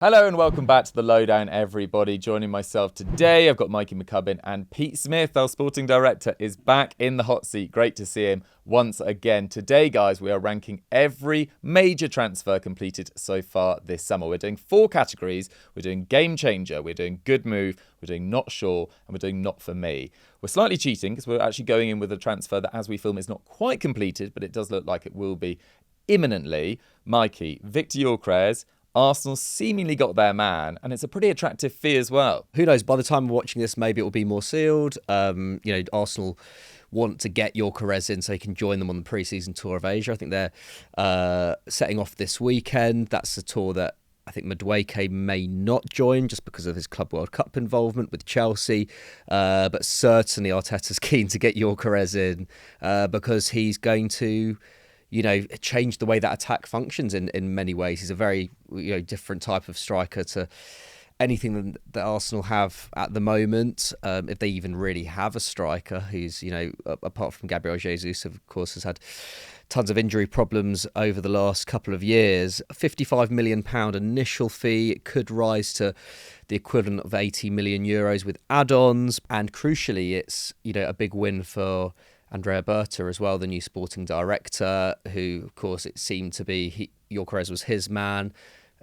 Hello and welcome back to the Lowdown, everybody. Joining myself today, I've got Mikey McCubbin and Pete Smith, our sporting director, is back in the hot seat. Great to see him once again. Today, guys, we are ranking every major transfer completed so far this summer. We're doing 4 categories. We're doing game changer, we're doing good move, we're doing not sure, and we're doing not for me. We're slightly cheating because we're actually going in with a transfer that, as we film, is not quite completed, but it does look like it will be imminently. Mikey, Viktor Gyokeres, Arsenal seemingly got their man, and it's a pretty attractive fee as well. Who knows? By the time we're watching this, maybe it will be more sealed. Arsenal want to get Gyokeres in so he can join them on the pre-season tour of Asia. I think they're setting off this weekend. That's the tour that I think Madueke may not join just because of his Club World Cup involvement with Chelsea. But certainly Arteta's keen to get Gyokeres in because he's going to change the way that attack functions in many ways. He's a very different type of striker to anything that Arsenal have at the moment, if they even really have a striker who's, apart from Gabriel Jesus, of course, has had tons of injury problems over the last couple of years. A £55 million initial fee. It could rise to the equivalent of 80 million euros with add-ons. And crucially, it's, a big win for Andrea Berta as well, the new sporting director, who, of course, it seemed to be Gyokeres was his man,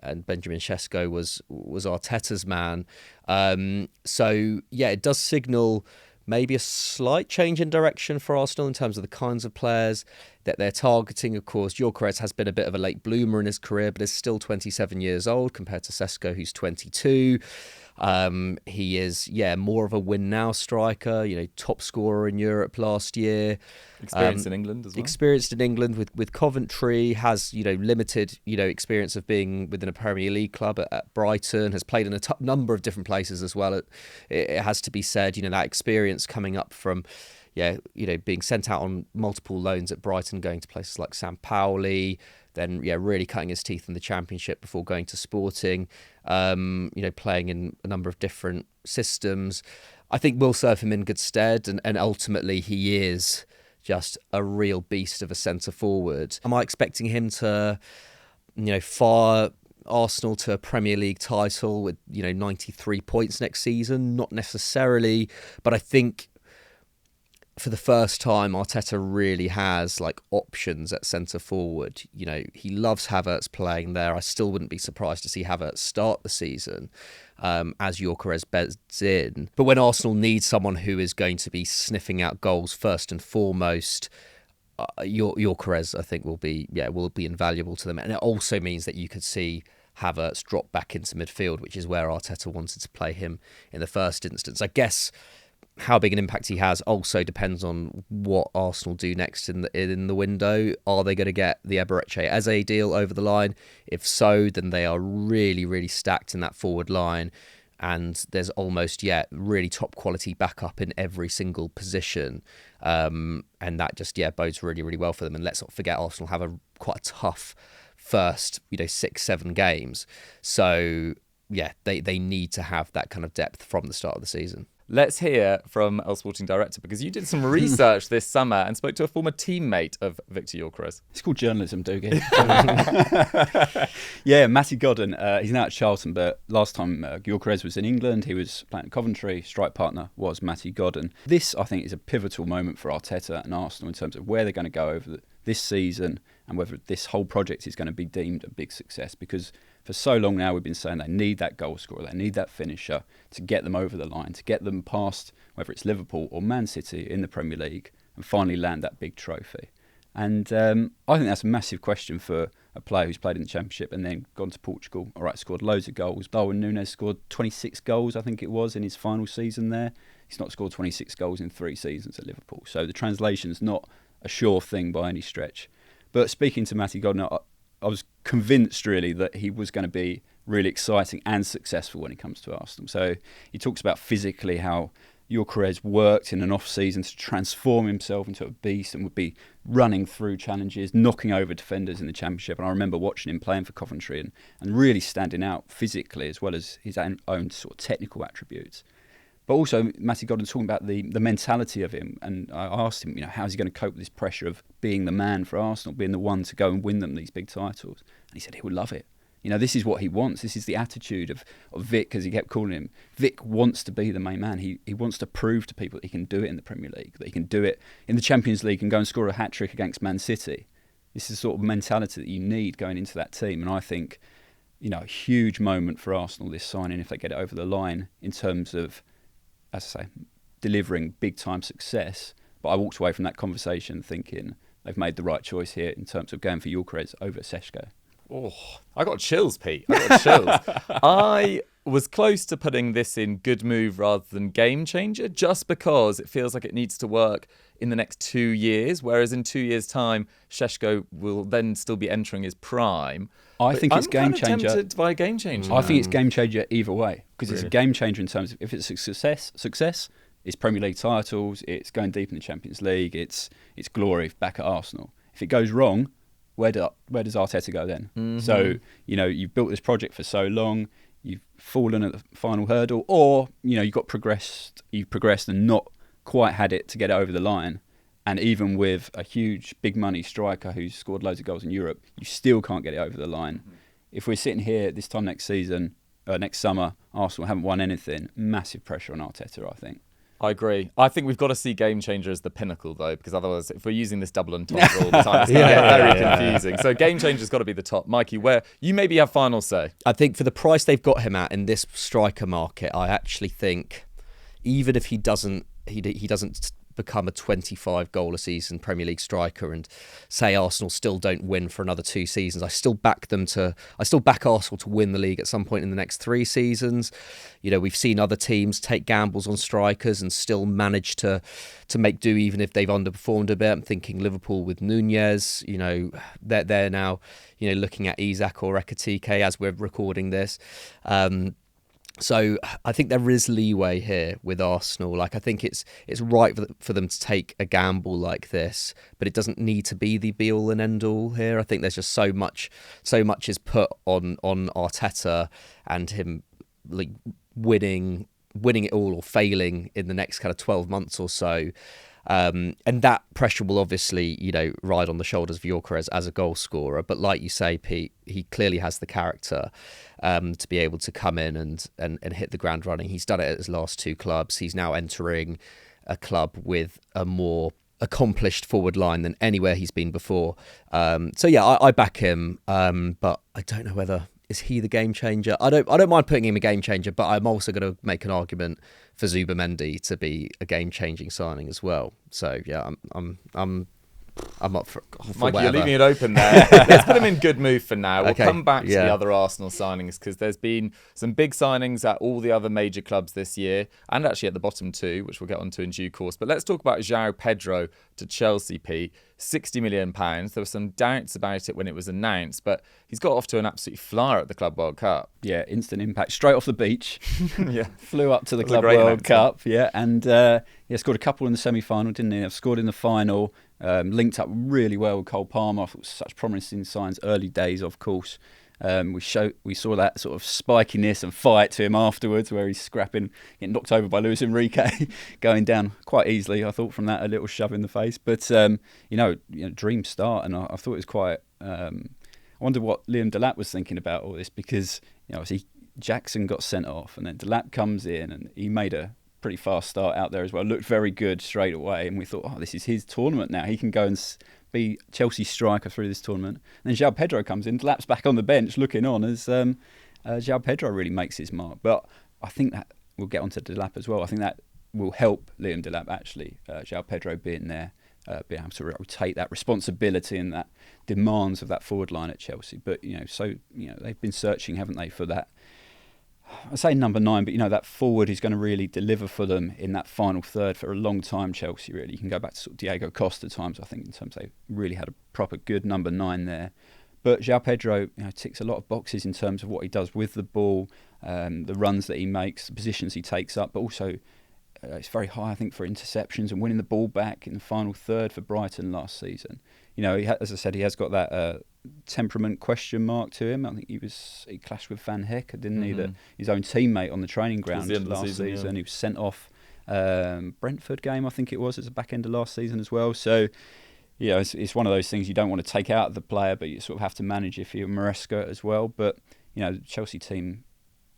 and Benjamin Sesko was Arteta's man. It does signal maybe a slight change in direction for Arsenal in terms of the kinds of players that they're targeting. Of course, Gyokeres has been a bit of a late bloomer in his career, but is still 27 years old compared to Sesko, who's 22. He is, more of a win-now striker, top scorer in Europe last year. Experienced in England as well. Experienced in England with Coventry, has, limited, experience of being within a Premier League club at Brighton, has played in a number of different places as well. It has to be said, that experience coming up from, being sent out on multiple loans at Brighton, going to places like San Pauli, then really cutting his teeth in the Championship before going to Sporting, playing in a number of different systems, I think will serve him in good stead. And ultimately, he is just a real beast of a centre forward. Am I expecting him to, fire Arsenal to a Premier League title with 93 points next season? Not necessarily, but I think for the first time, Arteta really has options at centre forward. He loves Havertz playing there. I still wouldn't be surprised to see Havertz start the season as Gyokeres beds in. But when Arsenal need someone who is going to be sniffing out goals first and foremost, Gyokeres, I think, will be invaluable to them. And it also means that you could see Havertz drop back into midfield, which is where Arteta wanted to play him in the first instance. I guess how big an impact he has also depends on what Arsenal do next in the window. Are they going to get the Eberechi Eze deal over the line? If so, then they are really, really stacked in that forward line. And there's almost, really top quality backup in every single position. And that just, bodes really, really well for them. And let's not forget, Arsenal have quite a tough first, 6-7 games. So, they need to have that kind of depth from the start of the season. Let's hear from our sporting director, because you did some research this summer and spoke to a former teammate of Viktor Gyokeres. It's called journalism, Dougie. Matty Godden. He's now at Charlton, but last time Gyokeres was in England, he was playing at Coventry. Strike partner was Matty Godden. This, I think, is a pivotal moment for Arteta and Arsenal in terms of where they're going to go over this season and whether this whole project is going to be deemed a big success, because for so long now we've been saying they need that goal scorer, they need that finisher to get them over the line, to get them past whether it's Liverpool or Man City in the Premier League and finally land that big trophy. And I think that's a massive question for a player who's played in the Championship and then gone to Portugal. All right, scored loads of goals. Darwin Núñez scored 26 goals, I think it was, in his final season there. He's not scored 26 goals in 3 seasons at Liverpool. So the translation's not a sure thing by any stretch. But speaking to Matty Godden, I was convinced really that he was going to be really exciting and successful when it comes to Arsenal. So he talks about physically how Gyokeres worked in an off-season to transform himself into a beast and would be running through challenges, knocking over defenders in the Championship. And I remember watching him playing for Coventry and really standing out physically as well as his own sort of technical attributes. But also, Matty Godden talking about the mentality of him. And I asked him, how's he going to cope with this pressure of being the man for Arsenal, being the one to go and win them these big titles? And he said he would love it. This is what he wants. This is the attitude of Vic, as he kept calling him. Vic wants to be the main man. He wants to prove to people that he can do it in the Premier League, that he can do it in the Champions League and go and score a hat-trick against Man City. This is the sort of mentality that you need going into that team. And I think, a huge moment for Arsenal, this signing, if they get it over the line, in terms of, as I say, delivering big-time success. But I walked away from that conversation thinking they've made the right choice here in terms of going for Gyokeres over Šeško. Oh, I got chills, Pete. I got chills. I was close to putting this in good move rather than game changer, just because it feels like it needs to work in the next 2 years, whereas in 2 years' time, Šeško will then still be entering his prime. I think it's game changer. I'm tempted by game changer. I think it's game changer either way, because it's a game changer in terms of if it's a success, it's Premier League titles, it's going deep in the Champions League, it's glory back at Arsenal. If it goes wrong, where does Arteta go then? Mm-hmm. So, you've built this project for so long, you've fallen at the final hurdle, or, you've progressed and not quite had it to get it over the line. And even with a huge, big money striker who's scored loads of goals in Europe, you still can't get it over the line. Mm-hmm. If we're sitting here this time next summer, Arsenal haven't won anything, massive pressure on Arteta, I think. I agree. I think we've got to see game changer as the pinnacle, though, because otherwise, if we're using this double entendre all the time, it's going to get very confusing. So game changer's got to be the top. Mikey, where you maybe have final say? I think for the price they've got him at in this striker market, I actually think even if he doesn't become a 25 goal a season Premier League striker, and say Arsenal still don't win for another 2 seasons, I still back Arsenal to win the league at some point in the next 3 seasons. We've seen other teams take gambles on strikers and still manage to make do even if they've underperformed a bit. I'm thinking Liverpool with Nunez, they're now looking at Isak or Ekitike as we're recording this. So I think there is leeway here with Arsenal. I think it's right for them to take a gamble like this, but it doesn't need to be the be all and end all here. I think there's just so much is put on Arteta and him winning it all or failing in the next kind of 12 months or so. And that pressure will obviously, ride on the shoulders of Gyokeres as a goal scorer. But like you say, Pete, he clearly has the character to be able to come in and hit the ground running. He's done it at his last 2 clubs. He's now entering a club with a more accomplished forward line than anywhere he's been before. I back him, but I don't know whether... Is he the game changer? I don't mind putting him a game changer, but I'm also going to make an argument for Zubimendi to be a game changing signing as well. So yeah, I'm up for Mikey, whatever. You're leaving it open there. Let's put him in good mood for now. We'll come back to the other Arsenal signings, because there's been some big signings at all the other major clubs this year, and actually at the bottom too, which we'll get onto in due course. But let's talk about Joao Pedro to Chelsea, Pete. £60 million. There were some doubts about it when it was announced, but he's got off to an absolute flyer at the Club World Cup. Yeah, instant impact. Straight off the beach. Flew up to the Club World World Cup. Yeah, and scored a couple in the semi-final, didn't he? Scored in the final. Linked up really well with Cole Palmer. I thought such promising signs, early days, of course. We saw that sort of spikiness and fight to him afterwards, where he's scrapping, getting knocked over by Luis Enrique, going down quite easily. I thought from that, a little shove in the face, but dream start, and I thought it was quite. I wonder what Liam Delap was thinking about all this, because obviously Jackson got sent off, and then Delap comes in, and he made a pretty fast start out there as well. Looked very good straight away, and we thought, this is his tournament now. He can go and be Chelsea striker through this tournament. And then Joao Pedro comes in, Delap's back on the bench looking on as Joao Pedro really makes his mark. But I think that we'll get onto Delap as well. I think that will help Liam Delap actually. Joao Pedro being there, being able to rotate that responsibility and that demands of that forward line at Chelsea. But they've been searching, haven't they, for that. I say number 9, but that forward is going to really deliver for them in that final third for a long time. Chelsea, really, you can go back to sort of Diego Costa times. I think in terms they really had a proper good number 9 there. But Joao Pedro, ticks a lot of boxes in terms of what he does with the ball, the runs that he makes, the positions he takes up, but also it's very high, I think, for interceptions and winning the ball back in the final third for Brighton last season. As I said, he has got that temperament question mark to him. I think he clashed with Van Heck, didn't he? His own teammate on the training ground last season. He was sent off Brentford game, I think it was, at the back end of last season as well. So Yeah, it's one of those things you don't want to take out of the player, but you sort of have to manage if you're Maresca as well. But the Chelsea team,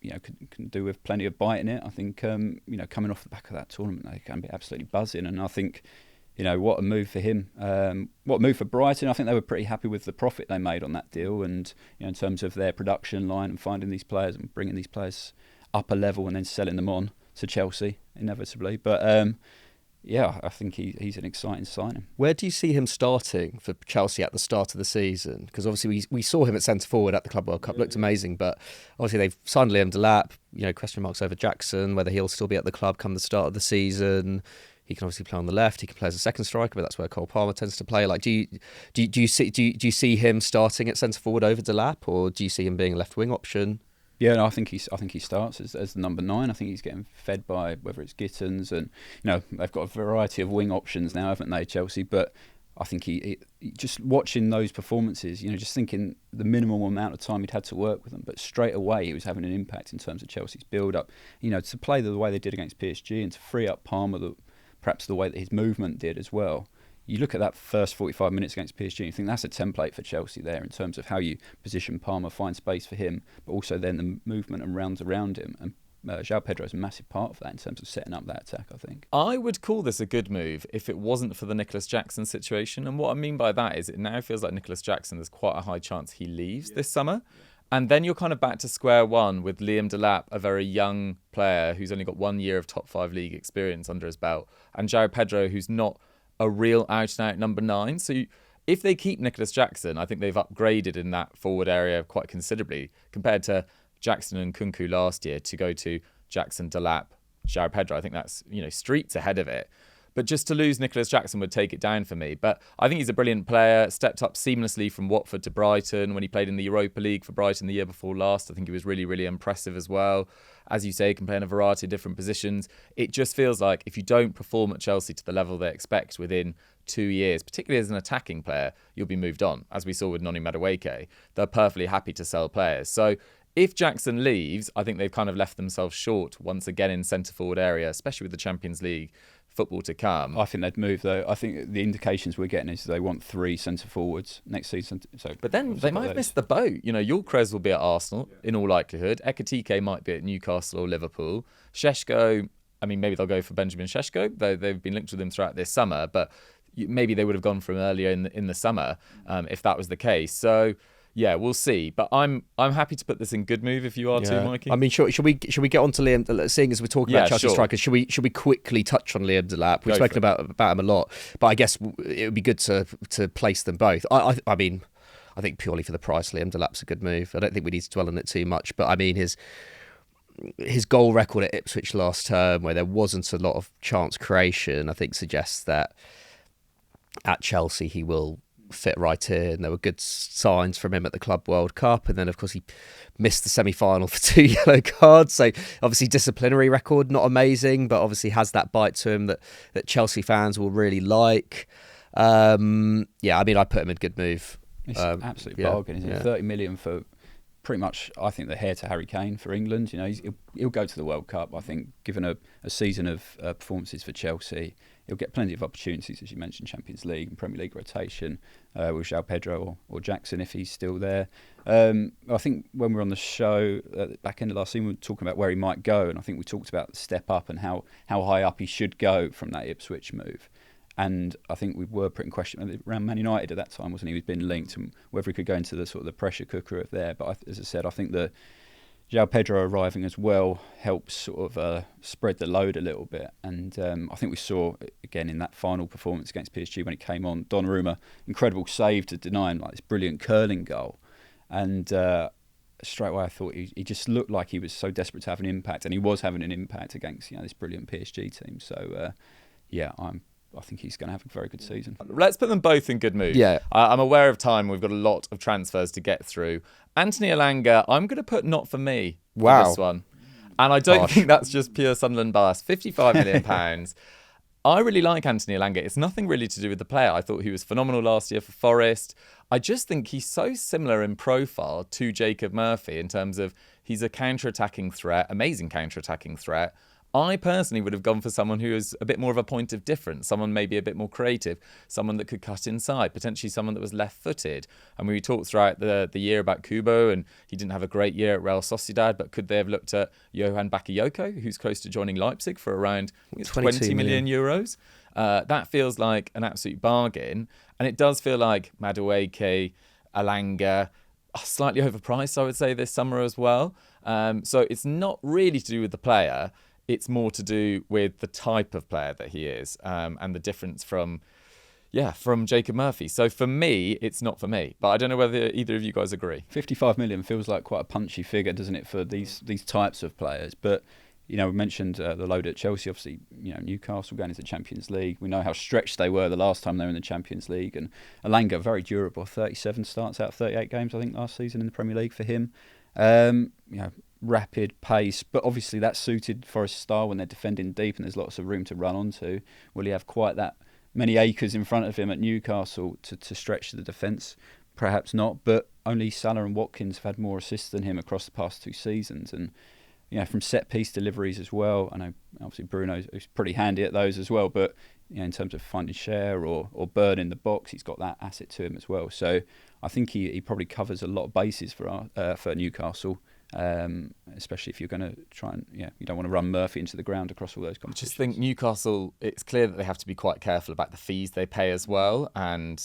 can do with plenty of bite in it. I think coming off the back of that tournament, they can be absolutely buzzing. And I think what a move for him. What a move for Brighton. I think they were pretty happy with the profit they made on that deal, and in terms of their production line and finding these players and bringing these players up a level and then selling them on to Chelsea inevitably. But I think he's an exciting signing. Where do you see him starting for Chelsea at the start of the season? Because obviously we saw him at centre forward at the Club World Cup, looked amazing, but obviously they've signed Liam Delap, question marks over Jackson, whether he'll still be at the club come the start of the season. He can obviously play on the left, he can play as a second striker, but that's where Cole Palmer tends to play. Like, do you see him starting at centre forward over Delap, or do you see him being a left wing option? Yeah, no, I think he starts as the number 9. I think he's getting fed by whether it's Gittens, and they've got a variety of wing options now, haven't they, Chelsea? But I think he just watching those performances, just thinking the minimum amount of time he'd had to work with them, but straight away he was having an impact in terms of Chelsea's build-up. To play the way they did against PSG and to free up Palmer, perhaps the way that his movement did as well. You look at that first 45 minutes against PSG and you think that's a template for Chelsea there in terms of how you position Palmer, find space for him, but also then the movement and rounds around him. And Joao Pedro is a massive part of that in terms of setting up that attack, I think. I would call this a good move if it wasn't for the Nicholas Jackson situation. And what I mean by that is it now feels like Nicholas Jackson, there's quite a high chance he leaves this summer. And then you're kind of back to square one with Liam Delap, a very young player who's only got 1 year of top 5 league experience under his belt, and Joao Pedro, who's not a real out-and-out number 9. So if they keep Nicholas Jackson, I think they've upgraded in that forward area quite considerably compared to Jackson and Cunha last year to go to Jackson, Delap, Joao Pedro. I think that's, streets ahead of it. But just to lose Nicholas Jackson would take it down for me. But I think he's a brilliant player, stepped up seamlessly from Watford to Brighton. When he played in the Europa League for Brighton the year before last, I think he was really, really impressive as well. As you say, can play in a variety of different positions. It just feels like if you don't perform at Chelsea to the level they expect within 2 years, particularly as an attacking player, you'll be moved on. As we saw with Noni Madueke, they're perfectly happy to sell players. So if Jackson leaves, I think they've kind of left themselves short once again in centre-forward area, especially with the Champions League football to come. I think they'd move, though. I think the indications we're getting is they want 3 centre-forwards next season. But then they might have missed the boat. Gyokeres will be at Arsenal, in all likelihood. Ekitike might be at Newcastle or Liverpool. Sheshko, maybe they'll go for Benjamin Sheshko, though they've been linked with him throughout this summer, but maybe they would have gone from earlier in the summer if that was the case. So yeah, we'll see. But I'm happy to put this in good move if you are too, Mikey. Should we get on to Liam? Seeing as we're talking about Chelsea strikers, should we quickly touch on Liam Delap? We've spoken about him a lot, but I guess it would be good to place them both. I think purely for the price, Liam Delap's a good move. I don't think we need to dwell on it too much, but his goal record at Ipswich last term, where there wasn't a lot of chance creation, I think suggests that at Chelsea he will fit right in. There were good signs from him at the Club World Cup, and then of course he missed the semi-final for 2 yellow cards, so obviously disciplinary record not amazing, but obviously has that bite to him that Chelsea fans will really like. I put him in good move. It's an absolute bargain, isn't it? 30 million for pretty much, I think, the heir to Harry Kane for England. He'll go to the World Cup. I think given a season of performances for Chelsea, he'll get plenty of opportunities, as you mentioned, Champions League and Premier League rotation with Joao Pedro or Jackson if he's still there. I think when we were on the show at the back end of last season, we were talking about where he might go, and I think we talked about the step up and how high up he should go from that Ipswich move. And I think we were putting question around Man United at that time, wasn't he? He'd been linked, and whether he could go into the sort of the pressure cooker of there. But as I said, I think the Joao Pedro arriving as well helps sort of spread the load a little bit. And I think we saw, again, in that final performance against PSG when he came on, Donnarumma, incredible save to deny him this brilliant curling goal. And straight away I thought he just looked like he was so desperate to have an impact, and he was having an impact against this brilliant PSG team. So, I think he's going to have a very good season. Let's put them both in good mood. Yeah. I'm aware of time. We've got a lot of transfers to get through. Anthony Elanga, I'm going to put not for me for this one. And I don't think that's just pure Sunderland bias. £55 million. I really like Anthony Elanga. It's nothing really to do with the player. I thought he was phenomenal last year for Forest. I just think he's so similar in profile to Jacob Murphy in terms of he's a counter-attacking threat, amazing counter-attacking threat. I personally would have gone for someone who is a bit more of a point of difference, someone maybe a bit more creative, someone that could cut inside, potentially someone that was left-footed. And we talked throughout the year about Kubo, and he didn't have a great year at Real Sociedad, but could they have looked at Johan Bakayoko, who's close to joining Leipzig for around 20 million euros? That feels like an absolute bargain. And it does feel like Madueke, Elanga, slightly overpriced, I would say, this summer as well. So it's not really to do with the player. It's more to do with the type of player that he is, and the difference from Jacob Murphy. So for me, it's not for me. But I don't know whether either of you guys agree. 55 million feels like quite a punchy figure, doesn't it, for these types of players? But we mentioned the load at Chelsea. Obviously, Newcastle going into the Champions League. We know how stretched they were the last time they were in the Champions League. And Elanga, very durable, 37 starts out of 38 games, I think, last season in the Premier League for him. Rapid pace, but obviously that's suited Forest's style when they're defending deep and there's lots of room to run onto. Will he have quite that many acres in front of him at Newcastle to stretch the defence? Perhaps not, but only Salah and Watkins have had more assists than him across the past 2 seasons. And from set-piece deliveries as well, I know obviously Bruno's pretty handy at those as well, but in terms of finding share or burning the box, he's got that asset to him as well. So I think he probably covers a lot of bases for Newcastle. Especially if you're going to try and you don't want to run Murphy into the ground across all those competitions. I just think Newcastle, it's clear that they have to be quite careful about the fees they pay as well, and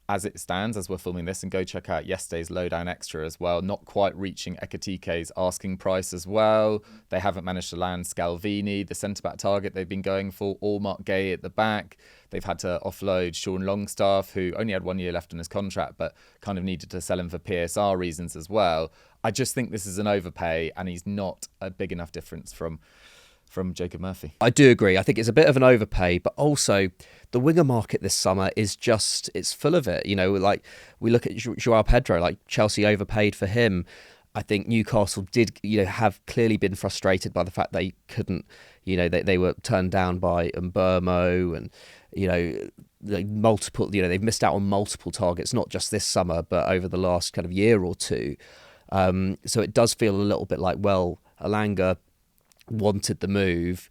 as it stands, as we're filming this, and go check out yesterday's Lowdown Extra as well, not quite reaching Ekitike's asking price as well. They haven't managed to land Scalvini, the centre-back target they've been going for, or Mark Gay at the back. They've had to offload Sean Longstaff, who only had 1 year left on his contract, but kind of needed to sell him for PSR reasons as well. I just think this is an overpay, and he's not a big enough difference from Jacob Murphy. I do agree. I think it's a bit of an overpay, but also the winger market this summer is it's full of it. Like we look at Joao Pedro, like Chelsea overpaid for him. I think Newcastle did, have clearly been frustrated by the fact they couldn't, they were turned down by Mbeumo and, multiple, they've missed out on multiple targets, not just this summer, but over the last kind of year or two. So it does feel a little bit like, well, Elanga wanted the move,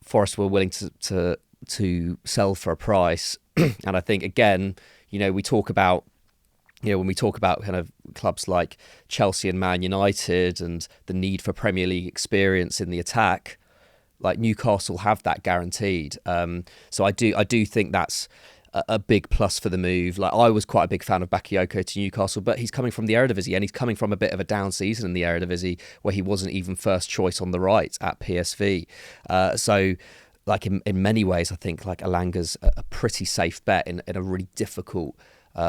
Forest were willing to sell for a price. And I think, again, we talk about, when we talk about kind of clubs like Chelsea and Man United and the need for Premier League experience in the attack, like Newcastle have that guaranteed. So I do think that's a big plus for the move. Like I was quite a big fan of Bakayoko to Newcastle, but he's coming from the Eredivisie and he's coming from a bit of a down season in the Eredivisie where he wasn't even first choice on the right at PSV. So like in many ways, I think like Elanga's a pretty safe bet in a really difficult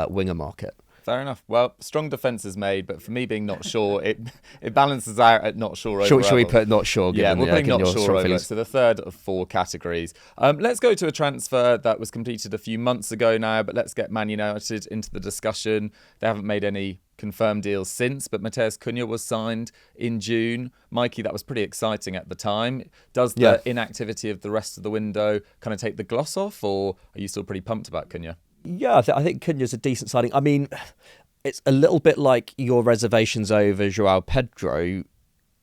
winger market. Fair enough. Well, strong defence is made, but for me being not sure, it balances out at not sure overall. Should we put not sure? Yeah, we're putting not sure over. So the third of 4 categories. Let's go to a transfer that was completed a few months ago now, but let's get Man United into the discussion. They haven't made any confirmed deals since, but Matheus Cunha was signed in June. Mikey, that was pretty exciting at the time. Does the inactivity of the rest of the window kind of take the gloss off, or are you still pretty pumped about Cunha? Yeah, I think Cunha's a decent signing. I mean, it's a little bit like your reservations over Joao Pedro.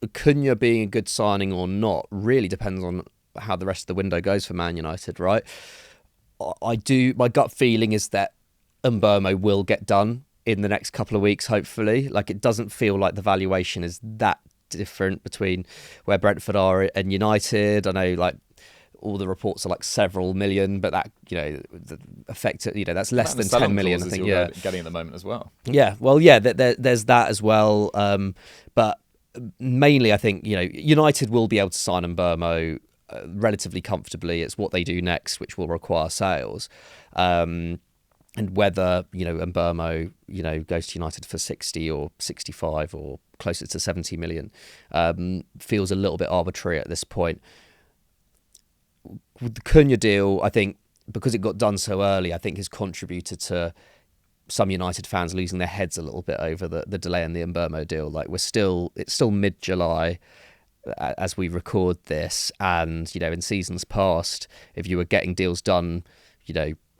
Cunha being a good signing or not really depends on how the rest of the window goes for Man United, right? My gut feeling is that Mbeumo will get done in the next couple of weeks, hopefully. Like, it doesn't feel like the valuation is that different between where Brentford are and United. I know, like, all the reports are like several million, but that, the effect, that's less than 10 million, I think. Yeah, getting at the moment as well. Yeah, well, yeah, there's that as well. But mainly, I think United will be able to sign Mbeumo relatively comfortably. It's what they do next, which will require sales. And whether Mbeumo goes to United for 60 or 65 or closer to 70 million feels a little bit arbitrary at this point. With the Cunha deal, I think because it got done so early, I think has contributed to some United fans losing their heads a little bit over the delay in the Mbeumo deal. Like it's still mid-July as we record this, and in seasons past, if you were getting deals done,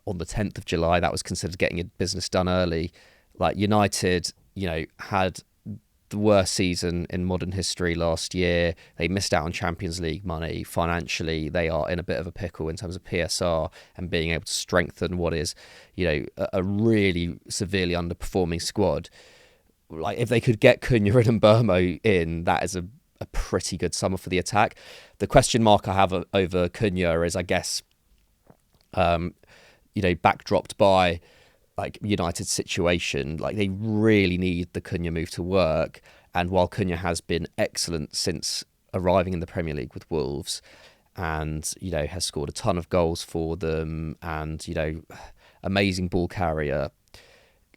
on the 10th of July, that was considered getting a business done early. Like United, had the worst season in modern history last year. They missed out on Champions League money. Financially, they are in a bit of a pickle in terms of PSR and being able to strengthen what is, a really severely underperforming squad. Like, if they could get Cunha and Mbeumo in, that is a pretty good summer for the attack. The question mark I have over Cunha is, I guess, backdropped by like United's situation. Like, they really need the Cunha move to work. And while Cunha has been excellent since arriving in the Premier League with Wolves, and has scored a ton of goals for them, and amazing ball carrier,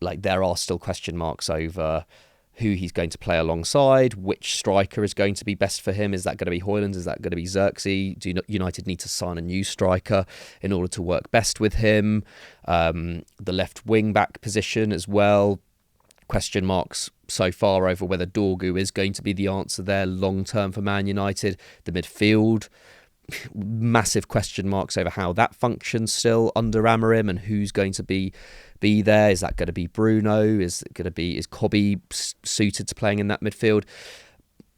like, there are still question marks over who he's going to play alongside, which striker is going to be best for him. Is that going to be Højlund? Is that going to be Xerxes? Do United need to sign a new striker in order to work best with him? The left wing back position as well. Question marks so far over whether Dorgu is going to be the answer there long term for Man United. The midfield, massive question marks over how that functions still under Amorim and who's going to be there. Is that going to be Bruno? Is Kobe suited to playing in that midfield?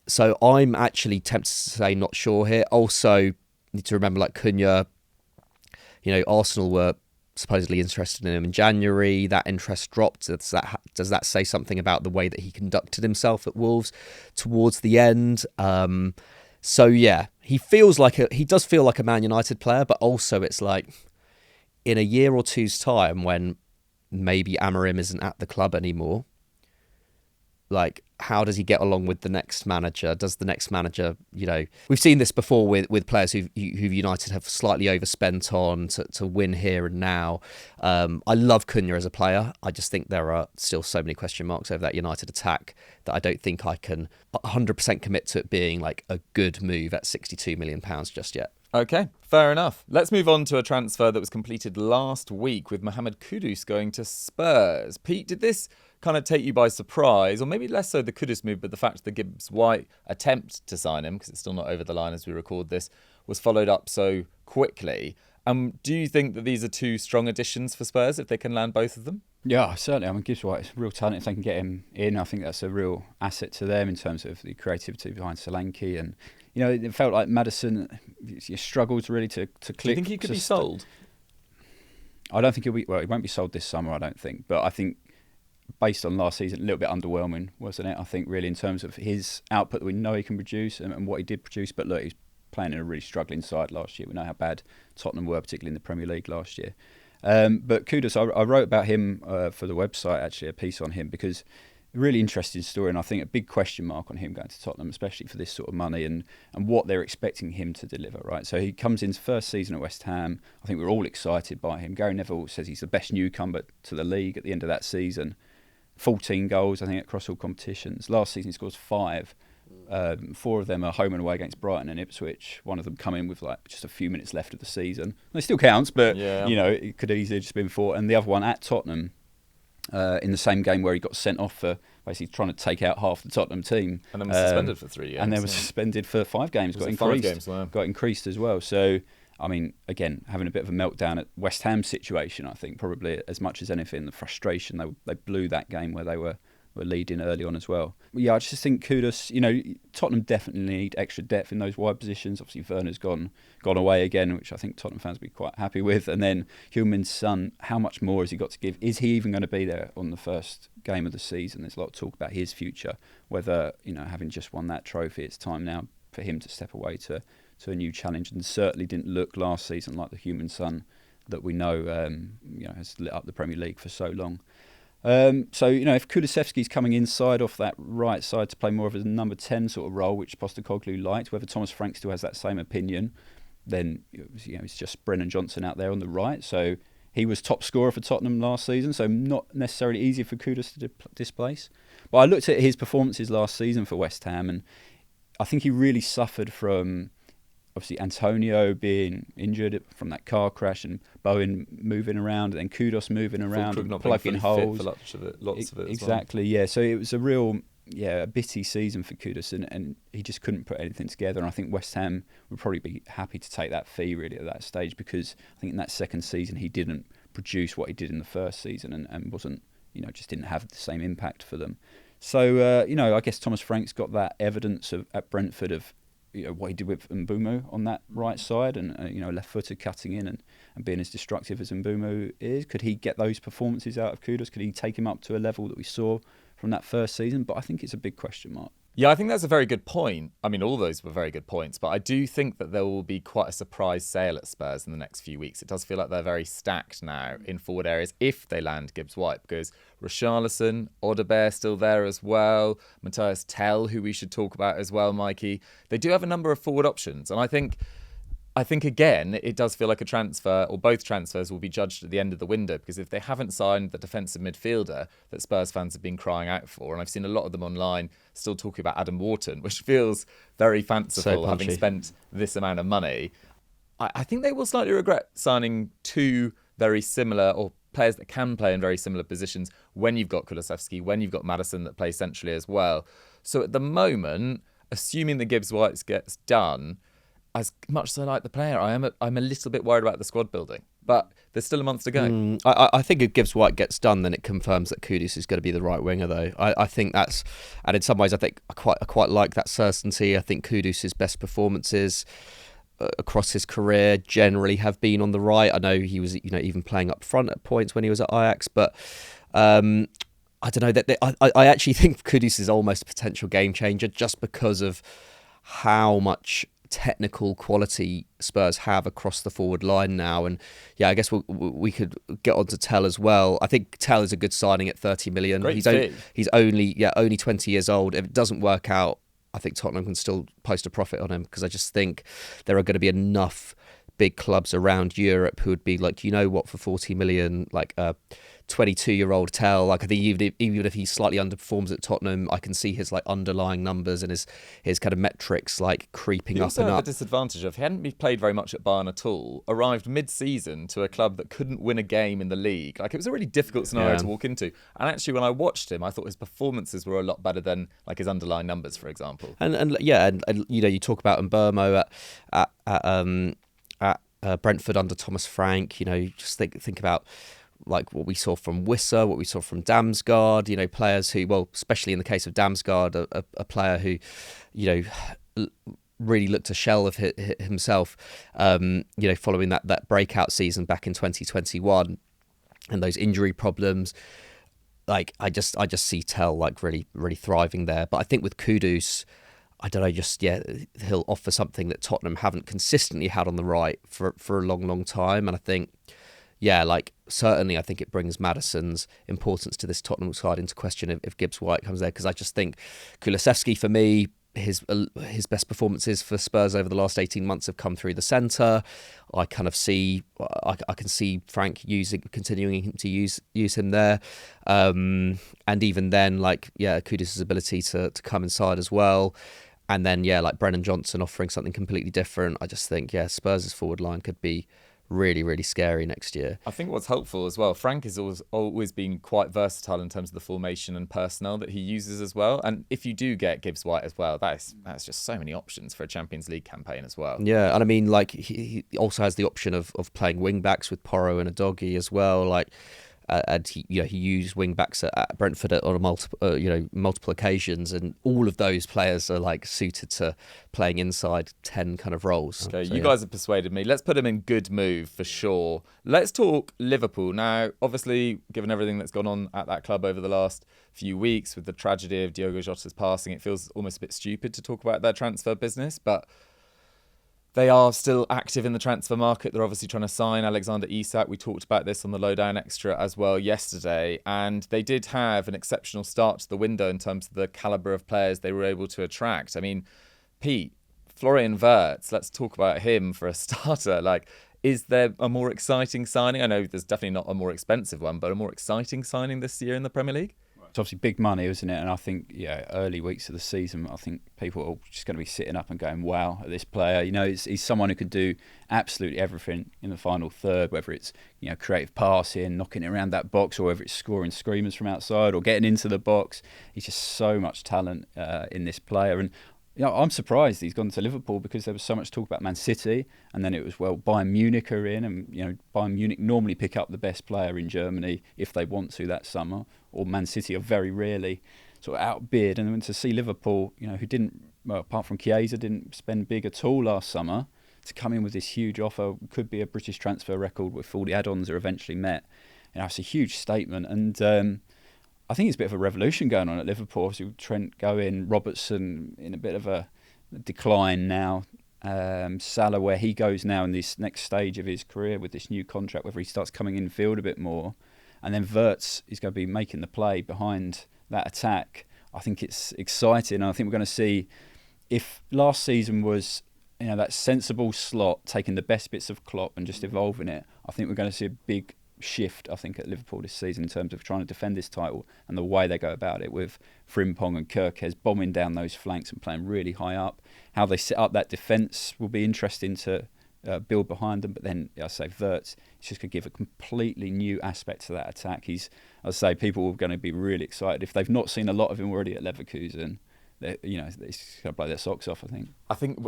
So I'm actually tempted to say not sure here. Also, need to remember, like, Cunha, Arsenal were supposedly interested in him in January. That interest dropped. Does that say something about the way that he conducted himself at Wolves towards the end? So yeah, he does feel like a Man United player, but also it's like, in a year or two's time, when maybe Amorim isn't at the club anymore, like, how does he get along with the next manager? Does the next manager, we've seen this before with players who United have slightly overspent on to win here and now. I love Cunha as a player. I just think there are still so many question marks over that United attack that I don't think I can 100% commit to it being like a good move at £62 million just yet. Okay, fair enough. Let's move on to a transfer that was completed last week with Mohamed Kudus going to Spurs. Pete, did this kind of take you by surprise, or maybe less so the Kudus move, but the fact that Gibbs White attempt to sign him, because it's still not over the line as we record this, was followed up so quickly? Do you think that these are two strong additions for Spurs if they can land both of them? Yeah, certainly. I mean, Gibbs White is real talent. If they can get him in, I think that's a real asset to them in terms of the creativity behind Solanke. And, it felt like Maddison struggled really to click. Do you think he could be sold? I don't think he won't be sold this summer, I don't think. But I think, based on last season, a little bit underwhelming, wasn't it? I think, really, in terms of his output that we know he can produce and what he did produce. But look, he's playing in a really struggling side last year. We know how bad Tottenham were, particularly in the Premier League last year. But Kudus, I wrote about him for the website, actually, a piece on him, because a really interesting story, and I think a big question mark on him going to Tottenham, especially for this sort of money and what they're expecting him to deliver, right? So he comes in his first season at West Ham. I think we're all excited by him. Gary Neville says he's the best newcomer to the league at the end of that season. 14 goals, I think, across all competitions. Last season he scores 5. 4 of them are home and away against Brighton and Ipswich. One of them come in with like just a few minutes left of the season. It still counts, but it could easily just been 4. And the other one at Tottenham, in the same game where he got sent off for basically trying to take out half the Tottenham team, and then was suspended for 3 games. And then was suspended for 5 games. Got increased as well. So, I mean, again, having a bit of a meltdown at West Ham's situation, I think, probably as much as anything, the frustration, they blew that game where they were leading early on as well. Yeah, I just think Kudus, Tottenham definitely need extra depth in those wide positions. Obviously, Werner's gone away again, which I think Tottenham fans will be quite happy with. And then Heung-min Son, how much more has he got to give? Is he even going to be there on the first game of the season? There's a lot of talk about his future, whether, having just won that trophy, it's time now for him to step away to a new challenge, and certainly didn't look last season like the Heung-min Son that we know, has lit up the Premier League for so long. So, if Kulusevski's coming inside off that right side to play more of a number 10 sort of role, which Postecoglou liked, whether Thomas Frank still has that same opinion, then it's just Brennan Johnson out there on the right. So he was top scorer for Tottenham last season, so not necessarily easy for Kudus to displace. But I looked at his performances last season for West Ham, and I think he really suffered from, obviously, Antonio being injured from that car crash and Bowen moving around and then Kudus moving around and plugging holes. For lots of it exactly, yeah. So it was a real, a bitty season for Kudus, and he just couldn't put anything together. And I think West Ham would probably be happy to take that fee really at that stage, because I think in that second season he didn't produce what he did in the first season and wasn't, just didn't have the same impact for them. So, I guess Thomas Frank's got that evidence at Brentford of what he did with Mbeumo on that right side and, left-footed cutting in and being as destructive as Mbeumo is. Could he get those performances out of Kudus? Could he take him up to a level that we saw from that first season? But I think it's a big question mark. Yeah, I think that's a very good point. I mean, all those were very good points, but I do think that there will be quite a surprise sale at Spurs in the next few weeks. It does feel like they're very stacked now in forward areas if they land Gibbs-White, because Richarlison, Odebear still there as well, Matthias Tell, who we should talk about as well, Mikey. They do have a number of forward options, and I think again, it does feel like a transfer, or both transfers will be judged at the end of the window, because if they haven't signed the defensive midfielder that Spurs fans have been crying out for, and I've seen a lot of them online still talking about Adam Wharton, which feels very fanciful, having spent this amount of money, I think they will slightly regret signing two very similar, or players that can play in very similar positions when you've got Kulusevski, when you've got Maddison that plays centrally as well. So at the moment, assuming the Gibbs-White gets done, as much as I like the player, I'm a little bit worried about the squad building. But there's still a month to go. I think if Gibbs-White gets done, then it confirms that Kudus is going to be the right winger, though. I think that's, and in some ways, I think I quite like that certainty. I think Kudus' best performances across his career generally have been on the right. I know he was, even playing up front at points when he was at Ajax, but I don't know that I actually think Kudus is almost a potential game changer just because of how much technical quality Spurs have across the forward line now. And yeah, I guess we could get on to Tell as well. I think Tell is a good signing at 30 million. He's only 20 years old. If it doesn't work out, I think Tottenham can still post a profit on him, because I just think there are going to be enough big clubs around Europe who would be like, for 40 million, like 22-year-old Tell. Like, I think even if he slightly underperforms at Tottenham, I can see his like underlying numbers and his kind of metrics like creeping up and up. He also had the disadvantage of he hadn't played very much at Bayern at all. Arrived mid-season to a club that couldn't win a game in the league. Like, it was a really difficult scenario to walk into. And actually, when I watched him, I thought his performances were a lot better than like his underlying numbers, for example. And you talk about Mbeumo at Brentford under Thomas Frank. Just think about like what we saw from Wissa, what we saw from Damsgaard, players who, well, especially in the case of Damsgaard, a player who, really looked a shell of himself, following that breakout season back in 2021 and those injury problems. Like, I just see Tell like really, really thriving there. But I think with Kudus, I don't know, he'll offer something that Tottenham haven't consistently had on the right for a long, long time. And I think, certainly I think it brings Maddison's importance to this Tottenham side into question if Gibbs-White comes there, because I just think Kulusevski, for me, his best performances for Spurs over the last 18 months have come through the centre. I kind of see, I can see Frank continuing to use him there, and even then, Kudus' ability to come inside as well. And then, like Brennan Johnson offering something completely different. I just think, Spurs' forward line could be really, really scary next year. I think what's helpful as well, Frank has always been quite versatile in terms of the formation and personnel that he uses as well. And if you do get Gibbs-White as well, that's just so many options for a Champions League campaign as well. Yeah, and I mean, he also has the option of playing wing-backs with Porro and Udogie as well. And he used wing backs at Brentford on multiple occasions, and all of those players are like suited to playing inside 10 kind of roles. Okay, you guys have persuaded me. Let's put him in good move for sure. Let's talk Liverpool now. Obviously, given everything that's gone on at that club over the last few weeks with the tragedy of Diogo Jota's passing, it feels almost a bit stupid to talk about their transfer business, but they are still active in the transfer market. They're obviously trying to sign Alexander Isak. We talked about this on the Lowdown Extra as well yesterday. And they did have an exceptional start to the window in terms of the calibre of players they were able to attract. I mean, Pete, Florian Wirtz, let's talk about him for a starter. Is there a more exciting signing? I know there's definitely not a more expensive one, but a more exciting signing this year in the Premier League? It's obviously big money, isn't it? And I think, early weeks of the season, I think people are just going to be sitting up and going, wow, at this player. He's someone who could do absolutely everything in the final third, whether it's, creative passing, knocking it around that box, or whether it's scoring screamers from outside or getting into the box. He's just so much talent in this player. And I'm surprised he's gone to Liverpool, because there was so much talk about Man City, and then it was, Bayern Munich are in, and Bayern Munich normally pick up the best player in Germany if they want to that summer, or Man City are very rarely sort of outbid, and then to see Liverpool, who didn't, well, apart from Chiesa, didn't spend big at all last summer, to come in with this huge offer, could be a British transfer record if all the add-ons are eventually met. It's a huge statement, and I think it's a bit of a revolution going on at Liverpool. Obviously, Trent going, Robertson in a bit of a decline now. Salah, where he goes now in this next stage of his career with this new contract, whether he starts coming in field a bit more. And then Wirtz is going to be making the play behind that attack. I think it's exciting. I think we're going to see, if last season was that sensible Slot taking the best bits of Klopp and just evolving it, I think we're going to see a big shift, I think, at Liverpool this season in terms of trying to defend this title and the way they go about it, with Frimpong and Kerkez bombing down those flanks and playing really high up. How they set up that defence will be interesting to build behind them. But then, I say, Wirtz, he's just going to give a completely new aspect to that attack. People are going to be really excited. If they've not seen a lot of him already at Leverkusen, they're going to blow their socks off, I think. I think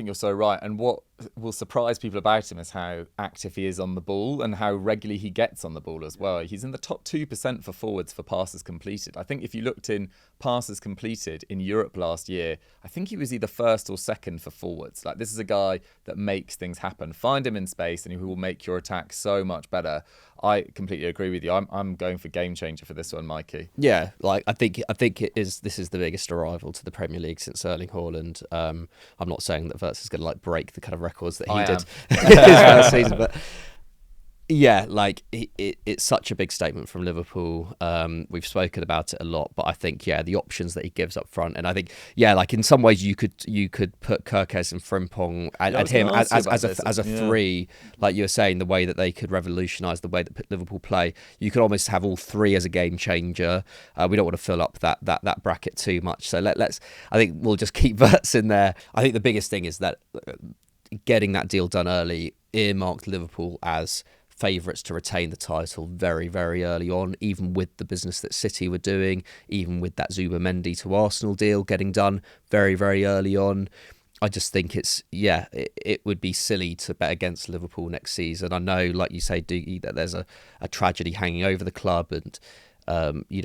you're so right. And what will surprise people about him is how active he is on the ball and how regularly he gets on the ball as well. He's in the top 2% for forwards for passes completed. I think if you looked in passes completed in Europe last year, I think he was either first or second for forwards. Like, this is a guy that makes things happen. Find him in space and he will make your attack so much better. I completely agree with you. I'm going for game changer for this one, Mikey. Yeah, I think this is the biggest arrival to the Premier League since Erling Haaland. I'm not saying that Wirtz is going to break the kind of records that he did his first season, but yeah, it's such a big statement from Liverpool. We've spoken about it a lot, but I think the options that he gives up front, and I think in some ways you could put Kerkez and Frimpong and him as a three, like you were saying, the way that they could revolutionise the way that Liverpool play. You could almost have all three as a game changer. We don't want to fill up that bracket too much, so let's. I think we'll just keep Wirtz in there. I think the biggest thing is that getting that deal done early earmarked Liverpool as favourites to retain the title very, very early on, even with the business that City were doing, even with that Zubimendi to Arsenal deal getting done very, very early on. I just think it would be silly to bet against Liverpool next season. I know, like you say, Dougie, that there's a tragedy hanging over the club, and we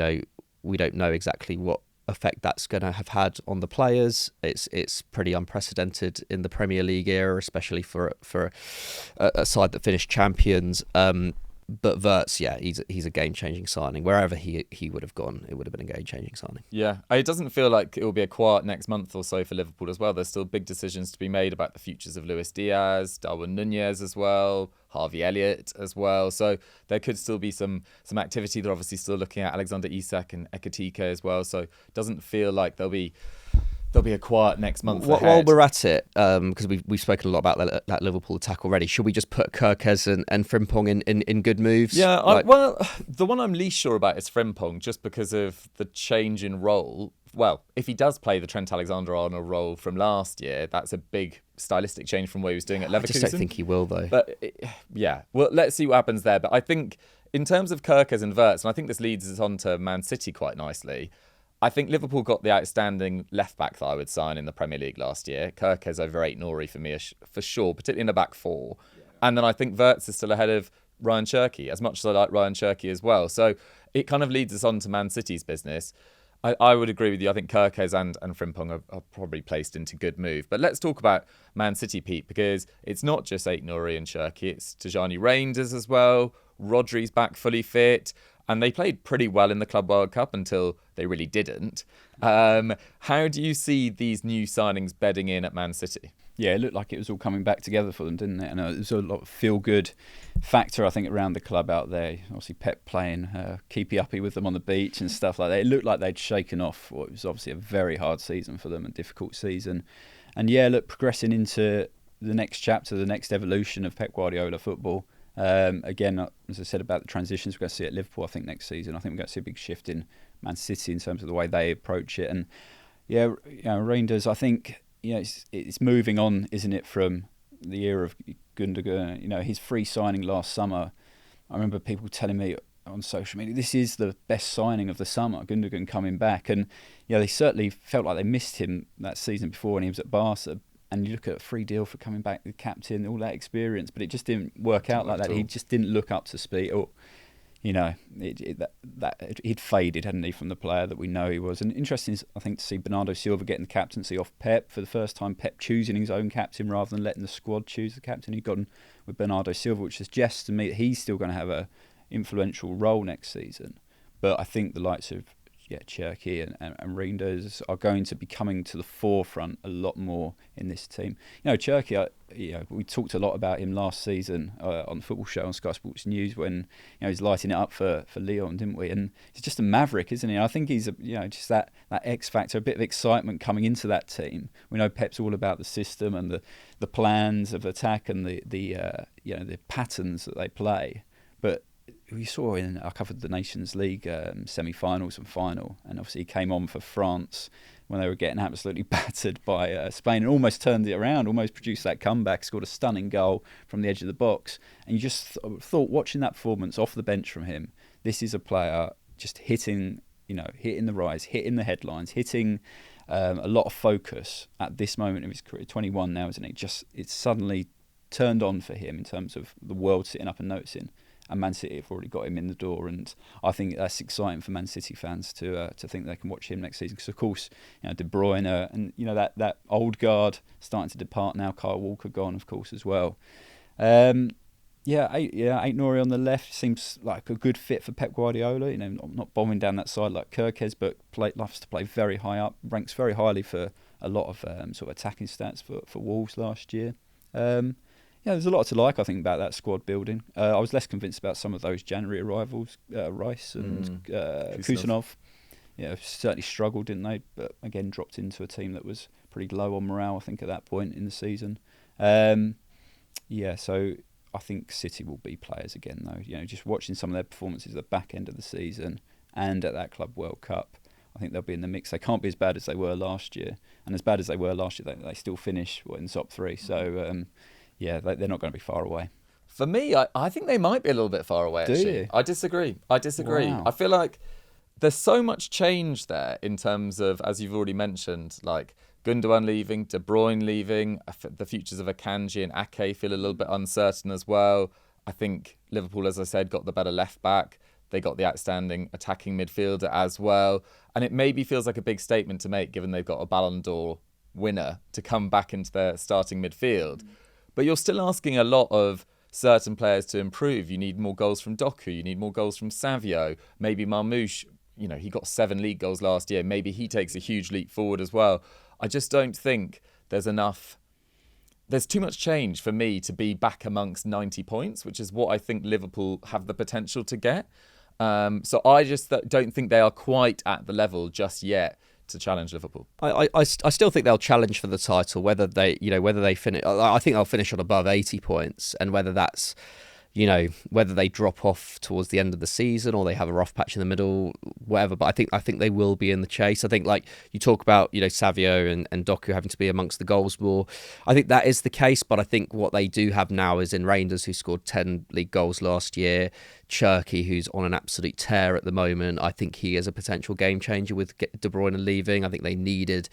don't know exactly what effect that's going to have had on the players. It's pretty unprecedented in the Premier League era, especially for a side that finished champions. But Wirtz, he's a game-changing signing. Wherever he would have gone, it would have been a game-changing signing. Yeah, it doesn't feel like it will be a quiet next month or so for Liverpool as well. There's still big decisions to be made about the futures of Luis Diaz, Darwin Nunez as well, Harvey Elliott as well. So there could still be some activity. They're obviously still looking at Alexander Isak and Ekitike as well. So it doesn't feel like there'll be a quiet next month ahead. While we're at it, because we've spoken a lot about that Liverpool attack already, should we just put Kerkez and Frimpong in good moves? Yeah, the one I'm least sure about is Frimpong, just because of the change in role. Well, if he does play the Trent Alexander-Arnold role from last year, that's a big stylistic change from what he was doing at Leverkusen. I just don't think he will, though. But well, let's see what happens there. But I think in terms of Kerkez and Wirtz, and I think this leads us on to Man City quite nicely, I think Liverpool got the outstanding left-back that I would sign in the Premier League last year. Kerkez over Aït-Nouri for me, for sure, particularly in the back four. Yeah. And then I think Wirtz is still ahead of Ryan Cherki, as much as I like Ryan Cherki as well. So it kind of leads us on to Man City's business. I would agree with you. I think Kerkez and Frimpong are probably placed into good move. But let's talk about Man City, Pete, because it's not just Aït-Nouri and Cherki. It's Tijani Reinders as well. Rodri's back fully fit. And they played pretty well in the Club World Cup until they really didn't. How do you see these new signings bedding in at Man City? Yeah, it looked like it was all coming back together for them, didn't it? And it was a lot of feel-good factor, I think, around the club out there. Obviously, Pep playing keepy-uppy with them on the beach and stuff like that. It looked like they'd shaken off what was obviously a very hard season for them, a difficult season. And progressing into the next chapter, the next evolution of Pep Guardiola football. Again, as I said about the transitions we're going to see at Liverpool, I think next season, I think we're going to see a big shift in Man City in terms of the way they approach it. And Reinders, I think it's moving on, isn't it, from the era of Gundogan? His free signing last summer. I remember people telling me on social media, this is the best signing of the summer, Gundogan coming back. And they certainly felt like they missed him that season before when he was at Barca. And you look at a free deal for coming back, the captain, all that experience, but it just didn't work out like that. He just didn't look up to speed. Or, he'd faded, hadn't he, from the player that we know he was. And interesting, I think, to see Bernardo Silva getting the captaincy off Pep for the first time. Pep choosing his own captain rather than letting the squad choose the captain. He'd gone with Bernardo Silva, which suggests to me that he's still going to have a influential role next season. But I think the likes of Cherky and Reinders are going to be coming to the forefront a lot more in this team. Cherky, we talked a lot about him last season on the football show on Sky Sports News when he's lighting it up for Lyon, didn't we? And he's just a maverick, isn't he? I think he's just that X factor, a bit of excitement coming into that team. We know Pep's all about the system and the plans of attack and the patterns that they play, but we saw I covered the Nations League semi-finals and final, and obviously he came on for France when they were getting absolutely battered by Spain and almost turned it around, almost produced that comeback, scored a stunning goal from the edge of the box. And you just thought, watching that performance off the bench from him, this is a player just hitting the rise, hitting the headlines, hitting a lot of focus at this moment of his career. 21 now, isn't he? It's suddenly turned on for him in terms of the world sitting up and noticing. And Man City have already got him in the door, and I think that's exciting for Man City fans to think they can watch him next season. Because of course, De Bruyne and that old guard starting to depart now. Kyle Walker gone, of course, as well. Aït-Nouri on the left seems like a good fit for Pep Guardiola. Not bombing down that side like Kerkez, but loves to play very high up, ranks very highly for a lot of sort of attacking stats for Wolves last year. There's a lot to like, I think, about that squad building. I was less convinced about some of those January arrivals, Rice and Kusanov. Certainly struggled, didn't they? But again, dropped into a team that was pretty low on morale, I think, at that point in the season. So I think City will be players again, though. Just watching some of their performances at the back end of the season and at that Club World Cup, I think they'll be in the mix. They can't be as bad as they were last year. And as bad as they were last year, they still finish in the top three. So... they're not going to be far away. For me, I think they might be a little bit far away, actually. Do you? I disagree. Wow. I feel like there's so much change there in terms of, as you've already mentioned, like Gundogan leaving, De Bruyne leaving, the futures of Akanji and Ake feel a little bit uncertain as well. I think Liverpool, as I said, got the better left back. They got the outstanding attacking midfielder as well. And it maybe feels like a big statement to make, given they've got a Ballon d'Or winner to come back into their starting midfield. But you're still asking a lot of certain players to improve. You need more goals from Doku. You need more goals from Savio. Maybe Marmoush, he got 7 league goals last year. Maybe he takes a huge leap forward as well. I just don't think there's enough. There's too much change for me to be back amongst 90 points, which is what I think Liverpool have the potential to get. So I just don't think they are quite at the level just yet to challenge Liverpool. I still think they'll challenge for the title, whether they finish. I think they'll finish on above 80 points, and whether that's whether they drop off towards the end of the season or they have a rough patch in the middle, whatever. But I think they will be in the chase. I think, like you talk about, Savio and Doku having to be amongst the goals more. I think that is the case, but I think what they do have now is in Reinders, who scored 10 league goals last year, Cherky, who's on an absolute tear at the moment. I think he is a potential game changer with De Bruyne leaving. I think they needed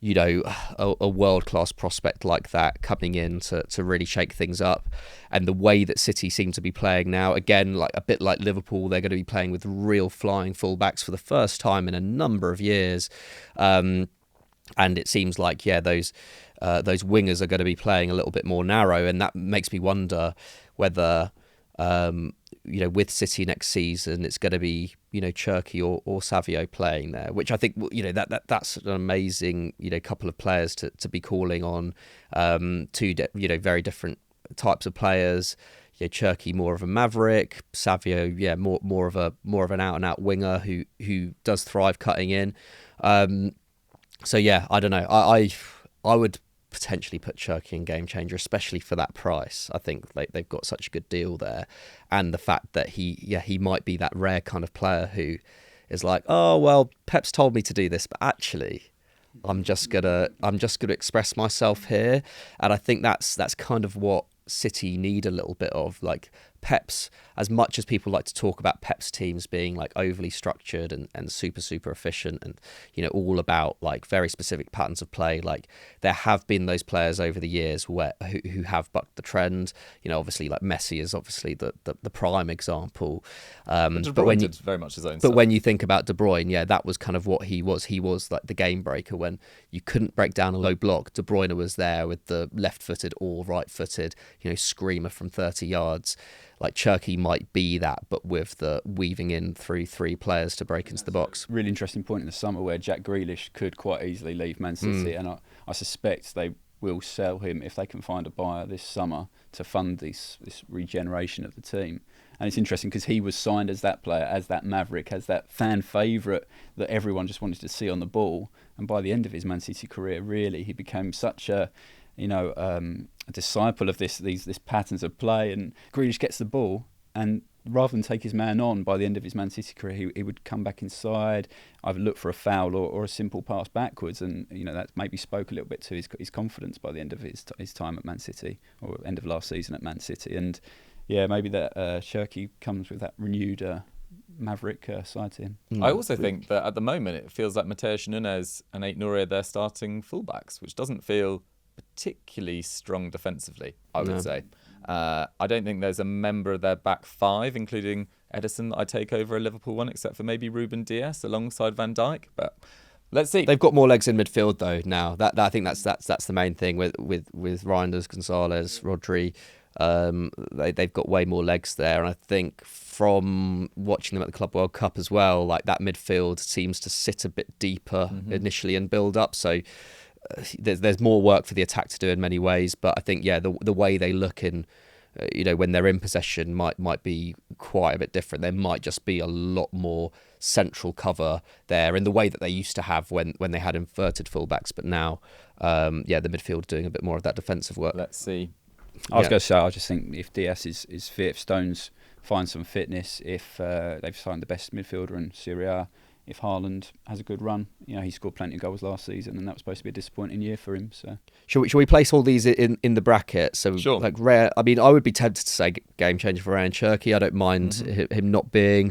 a world-class prospect like that coming in to really shake things up. And the way that City seem to be playing now, again, like a bit like Liverpool, they're going to be playing with real flying fullbacks for the first time in a number of years. And it seems like, those wingers are going to be playing a little bit more narrow, and that makes me wonder whether with City next season, it's going to be Cherky or Savio playing there, which I think that's an amazing couple of players to be calling on. Two very different types of players. Cherky more of a maverick, Savio more of an out and out winger who does thrive cutting in. I don't know. I would potentially put Cherky in game changer, especially for that price. I think they've got such a good deal there, and the fact that he might be that rare kind of player who is like, oh well, Pep's told me to do this, but actually I'm just gonna express myself here. And I think that's kind of what City need a little bit of, like Pep's, as much as people like to talk about Pep's teams being like overly structured and super efficient and, you know, all about like very specific patterns of play, like there have been those players over the years who have bucked the trend. You know, obviously like Messi is obviously the prime example. But when did very much his own But stuff. when you think about De Bruyne, yeah, that was kind of what he was. He was like the game breaker. When you couldn't break down a low block, De Bruyne was there with the left-footed or right-footed, you know, screamer from 30 yards. Like Cherki might be that, but with the weaving in through three players to break into the box. Really interesting point in the summer where Jack Grealish could quite easily leave Man City, and I suspect they will sell him if they can find a buyer this summer to fund this regeneration of the team. And it's interesting because he was signed as that player, as that maverick, as that fan favourite that everyone just wanted to see on the ball. And by the end of his Man City career, really, he became such a disciple of these patterns of play. And Grealish gets the ball, and rather than take his man on, by the end of his Man City career, he would come back inside, either look for a foul or a simple pass backwards, and you know that maybe spoke a little bit to his confidence by the end of his time at Man City, or end of last season at Man City. And yeah, maybe that Cherki comes with that renewed maverick side to him. I also think that at the moment it feels like Matheus Nunes and Aït-Nouri are their starting fullbacks, which doesn't feel particularly strong defensively, I would say. I don't think there's a member of their back five, including Ederson, that I take over a Liverpool one, except for maybe Ruben Dias alongside Van Dijk. But let's see. They've got more legs in midfield though now. That I think that's the main thing with Reinders, Gonzalez, Rodri. They've got way more legs there, and I think from watching them at the Club World Cup as well, like that midfield seems to sit a bit deeper initially and build up. So there's more work for the attack to do in many ways, but I think the way they look in, when they're in possession might be quite a bit different. There might just be a lot more central cover there in the way that they used to have when they had inverted fullbacks, but now the midfield doing a bit more of that defensive work. Let's see. I was going to say, I just think if Diaz is fit, if Stones finds some fitness, if they've signed the best midfielder in Serie A, if Haaland has a good run, he scored plenty of goals last season, and that was supposed to be a disappointing year for him. So, should we place all these in the bracket? So, sure. Like rare. I mean, I would be tempted to say game changer for Ryan Cherki. I don't mind him not being.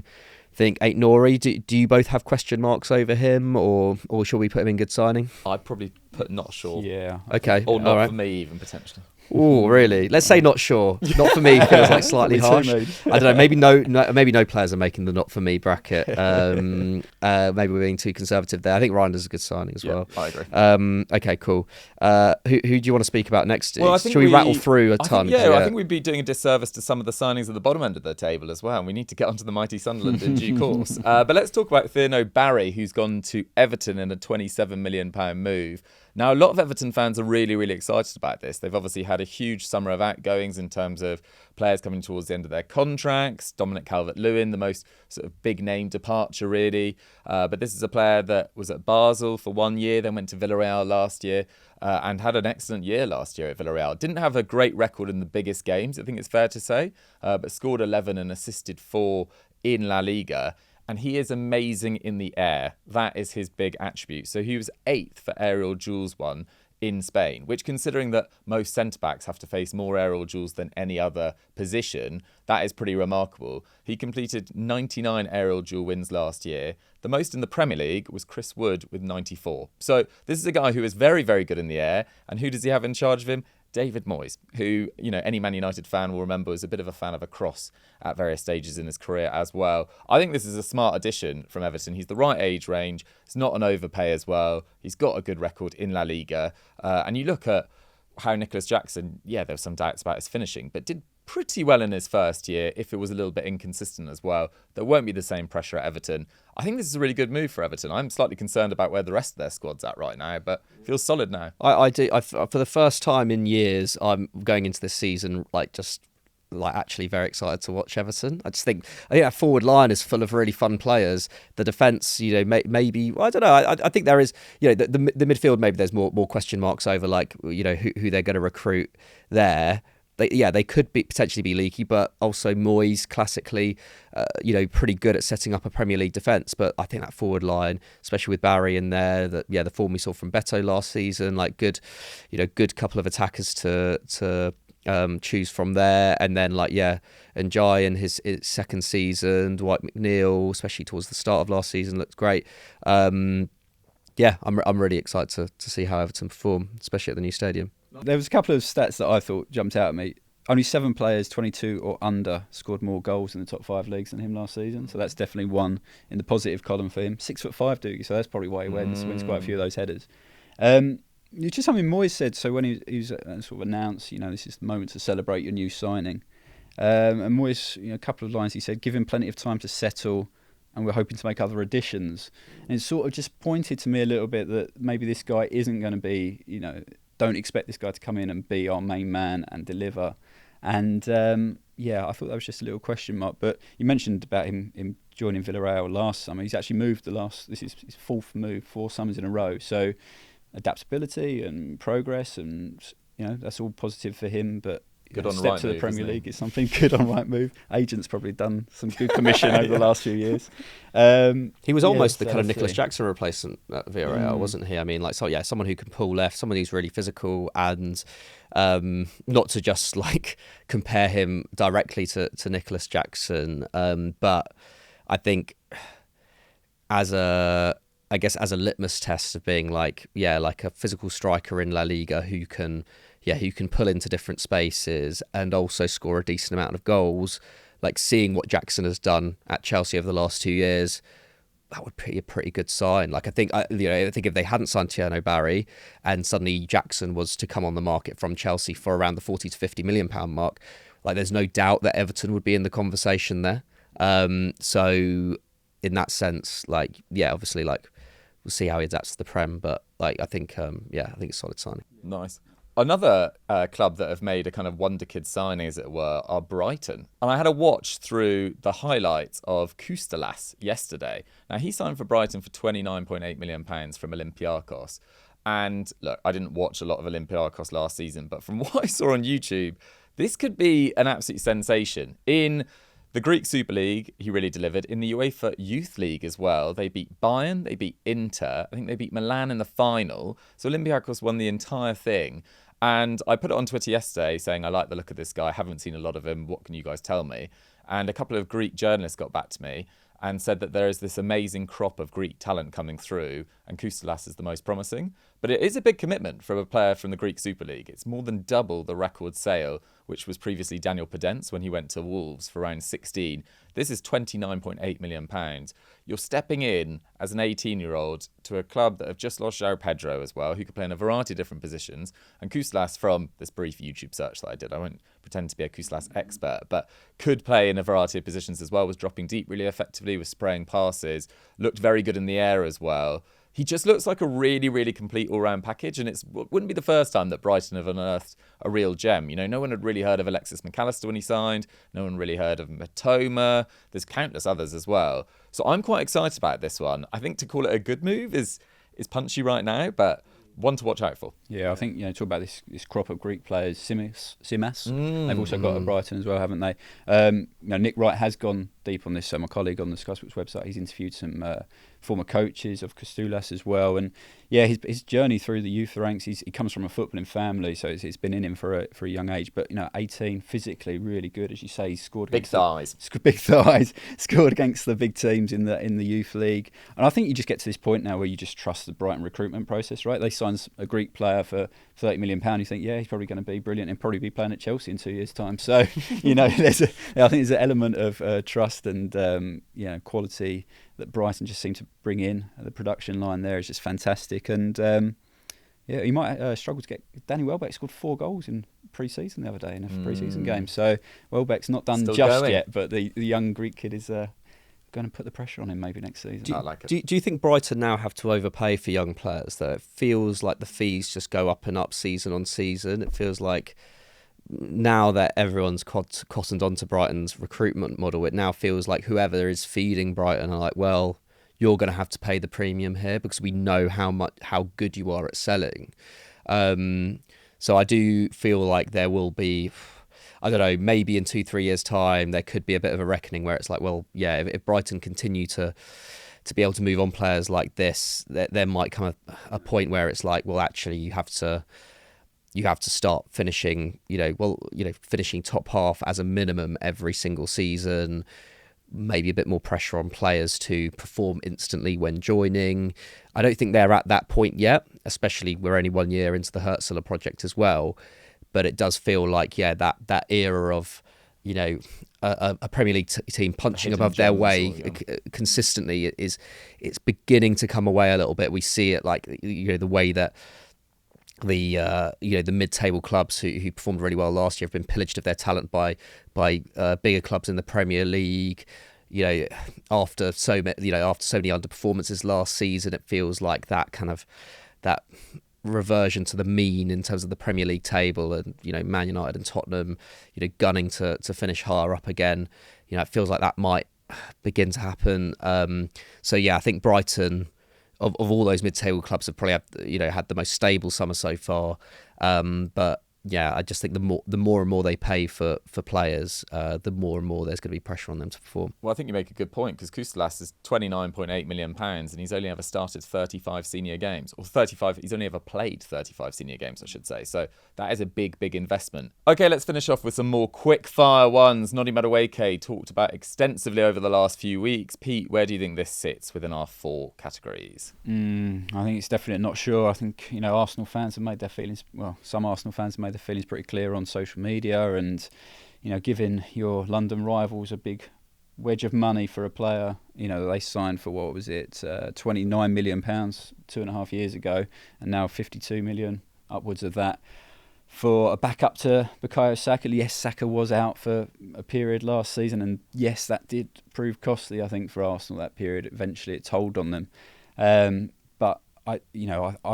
I think Aït-Nouri. Do you both have question marks over him, or shall we put him in good signing? I'd probably put not sure. Yeah. Okay. Or not all right. for me, even potentially. Oh, really? Let's say not sure. Not for me feels like slightly harsh. I don't know. Maybe no players are making the not for me bracket. Maybe we're being too conservative there. I think Ryander's a good signing as well. I agree. Okay, cool. Who do you want to speak about next? Well, I think Should we rattle through a ton? I think we'd be doing a disservice to some of the signings at the bottom end of the table as well. And we need to get onto the mighty Sunderland in due course. But let's talk about Thierno Barry, who's gone to Everton in a £27 million move. Now, a lot of Everton fans are really, really excited about this. They've obviously had a huge summer of outgoings in terms of players coming towards the end of their contracts. Dominic Calvert-Lewin, the most sort of big-name departure, really. But this is a player that was at Basel for 1 year, then went to Villarreal last year and had an excellent year last year at Villarreal. Didn't have a great record in the biggest games, I think it's fair to say, but scored 11 and assisted 4 in La Liga. And he is amazing in the air. That is his big attribute. So he was 8th for aerial duels won in Spain, which, considering that most centre-backs have to face more aerial duels than any other position, that is pretty remarkable. He completed 99 aerial duel wins last year. The most in the Premier League was Chris Wood with 94. So this is a guy who is very, very good in the air. And who does he have in charge of him? David Moyes, who, any Man United fan will remember was a bit of a fan of a cross at various stages in his career as well. I think this is a smart addition from Everton. He's the right age range. It's not an overpay as well. He's got a good record in La Liga. And you look at how Nicholas Jackson, there were some doubts about his finishing, but did pretty well in his first year, if it was a little bit inconsistent as well. There won't be the same pressure at Everton. I think this is a really good move for Everton. I'm slightly concerned about where the rest of their squad's at right now, but it feels solid now. I do. For the first time in years, I'm going into this season actually very excited to watch Everton. I just think our forward line is full of really fun players. The defence, maybe I don't know. I think there is, the midfield. Maybe there's more question marks over who they're going to recruit there. They could potentially be leaky, but also Moyes classically, pretty good at setting up a Premier League defence. But I think that forward line, especially with Barry in there, the form we saw from Beto last season, good couple of attackers to choose from there. And then and Jai in his second season, Dwight McNeil, especially towards the start of last season, looked great. I'm really excited to see how Everton perform, especially at the new stadium. There was a couple of stats that I thought jumped out at me. Only 7 players, 22 or under, scored more goals in the top 5 leagues than him last season. So that's definitely one in the positive column for him. 6'5", Dougie, so that's probably why he wins quite a few of those headers. It's just something Moyes said. So when he was sort of announced, this is the moment to celebrate your new signing. And Moyes, a couple of lines he said, give him plenty of time to settle, and we're hoping to make other additions. And it sort of just pointed to me a little bit that maybe this guy isn't going to be, don't expect this guy to come in and be our main man and deliver. And I thought that was just a little question mark. But you mentioned about him joining Villarreal last summer. He's actually moved this is his 4th move, 4 summers in a row. So adaptability and progress, and that's all positive for him. But good on step right to the move, Premier League is something good on right move. Agents probably done some good commission over the last few years. He was almost the kind of Nicholas Jackson replacement at Villarreal, wasn't he? I mean, someone who can pull left, someone who's really physical, and not to just compare him directly to Nicholas Jackson, but I think as a litmus test of being a physical striker in La Liga who can pull into different spaces and also score a decent amount of goals. Seeing what Jackson has done at Chelsea over the last 2 years, that would be a pretty good sign. I think if they hadn't signed Thierno Barry and suddenly Jackson was to come on the market from Chelsea for around the 40 to 50 million pound mark, there's no doubt that Everton would be in the conversation there. So in that sense, obviously, we'll see how he adapts to the Prem, but I think it's a solid signing. Nice. Another club that have made a kind of wonder kid signing, as it were, are Brighton. And I had a watch through the highlights of Kudus yesterday. Now, he signed for Brighton for £29.8 million from Olympiacos. And look, I didn't watch a lot of Olympiacos last season, but from what I saw on YouTube, this could be an absolute sensation. In the Greek Super League, he really delivered. In the UEFA Youth League as well, they beat Bayern, they beat Inter, I think they beat Milan in the final. So Olympiacos won the entire thing. And I put it on Twitter yesterday saying, I like the look of this guy. I haven't seen a lot of him. What can you guys tell me? And a couple of Greek journalists got back to me and said that there is this amazing crop of Greek talent coming through, and Kudus is the most promising. But it is a big commitment from a player from the Greek Super League. It's more than double the record sale, which was previously Daniel Podence when he went to Wolves for around 16. This is £29.8 million. You're stepping in as an 18-year-old to a club that have just lost Joao Pedro as well, who could play in a variety of different positions. And Kudus, from this brief YouTube search that I did, I won't pretend to be a Kudus expert, but could play in a variety of positions as well, was dropping deep really effectively, was spraying passes, looked very good in the air as well. He just looks like a really, really complete all-round package, and it wouldn't be the first time that Brighton have unearthed a real gem. No one had really heard of Alexis McAllister when he signed. No one really heard of Matoma. There's countless others as well. So I'm quite excited about this one. I think to call it a good move is punchy right now, but one to watch out for. Yeah, I think, talk about this crop of Greek players, Simas. They've also got a Brighton as well, haven't they? Nick Wright has gone deep on this. So my colleague on the Sky Sports website, he's interviewed some former coaches of Kudus as well. And yeah, his journey through the youth ranks, he comes from a footballing family, so it's been in him for a young age. But 18, physically really good, as you say. He scored big thighs, scored against the big teams in the youth league. And I think you just get to this point now where you just trust the Brighton recruitment process, right? They sign a Greek player for £30 million. You think, yeah, he's probably going to be brilliant and probably be playing at Chelsea in 2 years' time. So I think there's an element of trust and quality that Brighton just seem to bring in. The production line there is just fantastic. And he might struggle to get... Danny Welbeck scored 4 goals in pre-season the other day in a pre-season game. So Welbeck's not done Still just going. yet, but the young Greek kid is going to put the pressure on him maybe next season. I like it. Do you think Brighton now have to overpay for young players, though? It feels like the fees just go up and up season on season. It feels like now that everyone's cottoned onto Brighton's recruitment model, it now feels like whoever is feeding Brighton are like, well, you're going to have to pay the premium here because we know how good you are at selling. So I do feel like there will be, I don't know, maybe in 2-3 years' time, there could be a bit of a reckoning where it's like, well, yeah, if Brighton continue to be able to move on players like this, there might come a point where it's like, well, actually, you have to you have to start finishing, finishing top half as a minimum every single season. Maybe a bit more pressure on players to perform instantly when joining. I don't think they're at that point yet, especially we're only 1 year into the Hertzler project as well. But it does feel like, that era of, a Premier League team punching above their weight consistently it's beginning to come away a little bit. We see it like, the way that the mid-table clubs who performed really well last year have been pillaged of their talent by bigger clubs in the Premier League. After so many underperformances last season, it feels like that reversion to the mean in terms of the Premier League table, and Man United and Tottenham gunning to finish higher up again. It feels like that might begin to happen. I think Brighton, of all those mid-table clubs, have probably had the most stable summer so far. But I just think the more and more they pay for players, the more and more there's going to be pressure on them to perform. Well, I think you make a good point, because Kustelas is £29.8 million and he's only ever started 35 senior games. Or 35, he's only ever played 35 senior games, I should say. So that is a big, big investment. Okay, let's finish off with some more quick-fire ones. Noni Madueke talked about extensively over the last few weeks. Pete, where do you think this sits within our 4 categories? I think it's definitely not sure. I think, Arsenal fans have made their feelings, some Arsenal fans have made their feelings pretty clear on social media, and giving your London rivals a big wedge of money for a player, they signed for, what was it, £29 million 2.5 years ago, and now 52 million, upwards of that, for a backup to Bukayo Saka. Yes, Saka was out for a period last season, and yes, that did prove costly, I think, for Arsenal, that period. Eventually it told on them. But I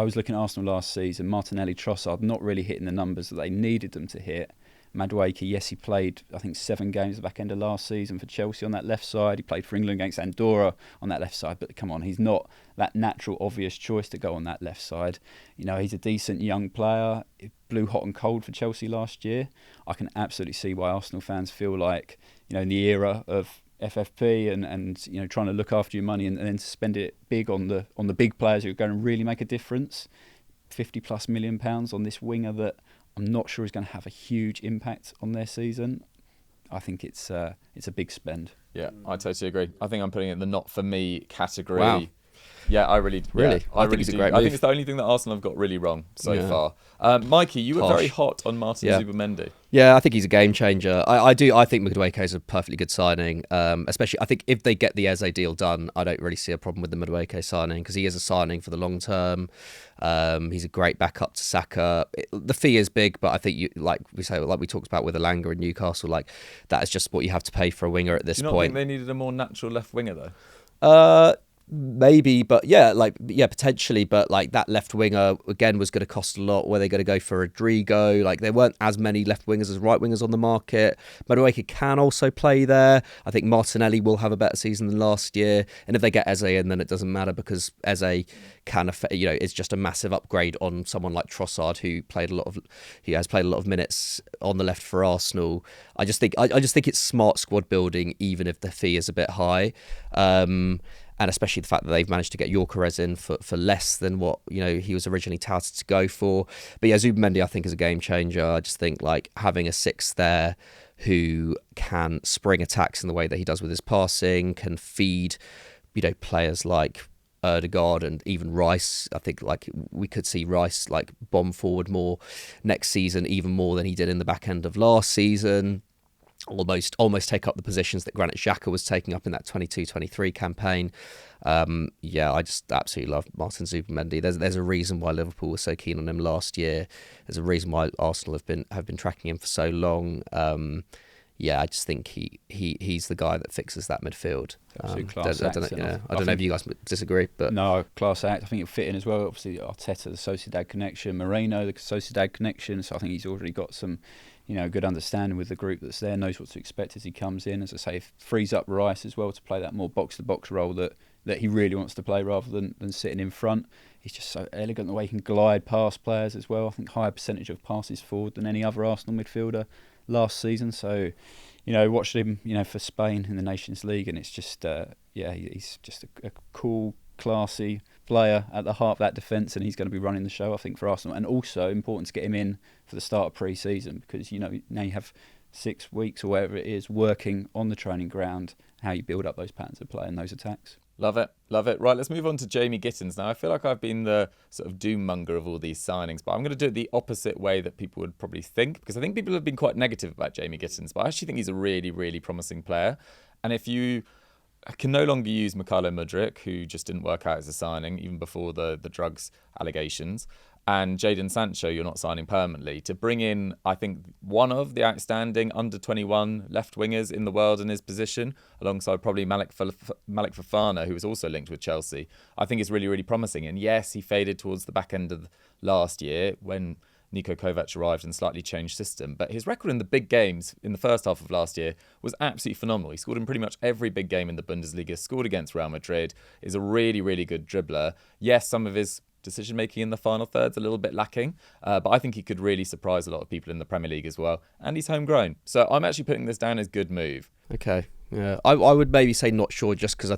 was looking at Arsenal last season. Martinelli, Trossard not really hitting the numbers that they needed them to hit. Madueke, yes, he played, I think, 7 games at the back end of last season for Chelsea on that left side. He played for England against Andorra on that left side. But come on, he's not that natural, obvious choice to go on that left side. He's a decent young player. He blew hot and cold for Chelsea last year. I can absolutely see why Arsenal fans feel like, in the era of FFP and trying to look after your money and then to spend it big on the big players who are going to really make a difference. £50+ million on this winger that I'm not sure is going to have a huge impact on their season. I think it's a big spend. Yeah, I totally agree. I think I'm putting it in the not for me category. Wow. Yeah, I really. Yeah, I think really it's a do. great I think move. it's the only thing that Arsenal have got really wrong so far. Mikey, you were very hot on Martin Zubimendi. Yeah, I think he's a game changer. I do. I think Madueke is a perfectly good signing. Especially, I think if they get the Eze deal done, I don't really see a problem with the Madueke signing, because he is a signing for the long term. He's a great backup to Saka. The fee is big, but I think like we talked about with Elanga in Newcastle, like that is just what you have to pay for a winger at this Do you not point. think they needed a more natural left winger though? Maybe, but potentially, but like that left winger again was going to cost a lot. Were they going to go for Rodrigo? Like there weren't as many left wingers as right wingers on the market. Madueke can also play there. I think Martinelli will have a better season than last year, and if they get Eze in, then it doesn't matter, because Eze is just a massive upgrade on someone like Trossard, who has played a lot of minutes on the left for Arsenal. I just think it's smart squad building, even if the fee is a bit high. And especially the fact that they've managed to get Gyokeres in for less than what he was originally touted to go for. But yeah, Zubimendi I think is a game changer. I just think like having a 6 there who can spring attacks in the way that he does with his passing, can feed players like Ødegaard and even Rice. I think like we could see Rice like bomb forward more next season, even more than he did in the back end of last season. Almost take up the positions that Granit Xhaka was taking up in that 22-23 campaign. I just absolutely love Martin Zubimendi. There's a reason why Liverpool was so keen on him last year. There's a reason why Arsenal have been tracking him for so long. I just think he's the guy that fixes that midfield. Class act. I don't know if you guys disagree, but no, class act. I think it'll fit in as well. Obviously, Arteta, the Sociedad connection, Moreno, the Sociedad connection. So I think he's already got some, good understanding with the group that's there. Knows what to expect as he comes in. As I say, frees up Rice as well to play that more box-to-box role that he really wants to play, rather than sitting in front. He's just so elegant the way he can glide past players as well. I think higher percentage of passes forward than any other Arsenal midfielder last season. So, watched him, for Spain in the Nations League, and it's just, he's just a cool, classy player at the heart of that defence, and he's going to be running the show, I think, for Arsenal. And also important to get him in for the start of pre-season, because now you have 6 weeks or whatever it is working on the training ground, how you build up those patterns of play and those attacks. Love it, love it. Right, let's move on to Jeremie Gittens now. I feel like I've been the sort of doom monger of all these signings, but I'm going to do it the opposite way that people would probably think, because I think people have been quite negative about Jeremie Gittens, but I actually think he's a really, really promising player. And if you can no longer use Mikel Arteta, who just didn't work out as a signing, even before the drugs allegations, and Jadon Sancho you're not signing permanently, to bring in, I think, one of the outstanding under-21 left-wingers in the world in his position, alongside probably Malik Fofana, who was also linked with Chelsea, I think is really, really promising. And yes, he faded towards the back end of last year when Niko Kovac arrived and slightly changed system. But his record in the big games in the first half of last year was absolutely phenomenal. He scored in pretty much every big game in the Bundesliga, scored against Real Madrid, is a really, really good dribbler. Yes, some of his decision-making in the final third's a little bit lacking, but I think he could really surprise a lot of people in the Premier League as well. And he's homegrown. So I'm actually putting this down as good move. Okay. Yeah, I would maybe say not sure, just because I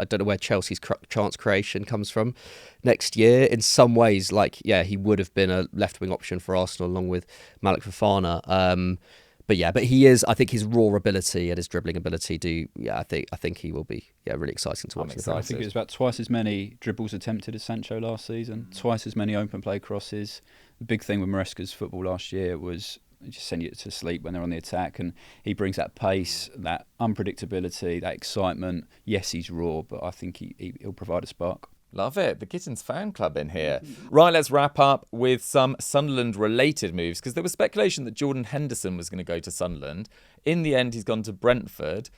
don't know where Chelsea's chance creation comes from next year. In some ways, he would have been a left-wing option for Arsenal along with Malik Fofana. But he is. I think his raw ability and his dribbling ability I think he will be really exciting to watch. I think it was about twice as many dribbles attempted as Sancho last season, twice as many open play crosses. The big thing with Maresca's football last year was just send you to sleep when they're on the attack, and he brings that pace, that unpredictability, that excitement. Yes, he's raw, but I think he'll provide a spark. Love it. The Gittens fan club in here. Right, let's wrap up with some Sunderland-related moves, because there was speculation that Jordan Henderson was going to go to Sunderland. In the end, he's gone to Brentford.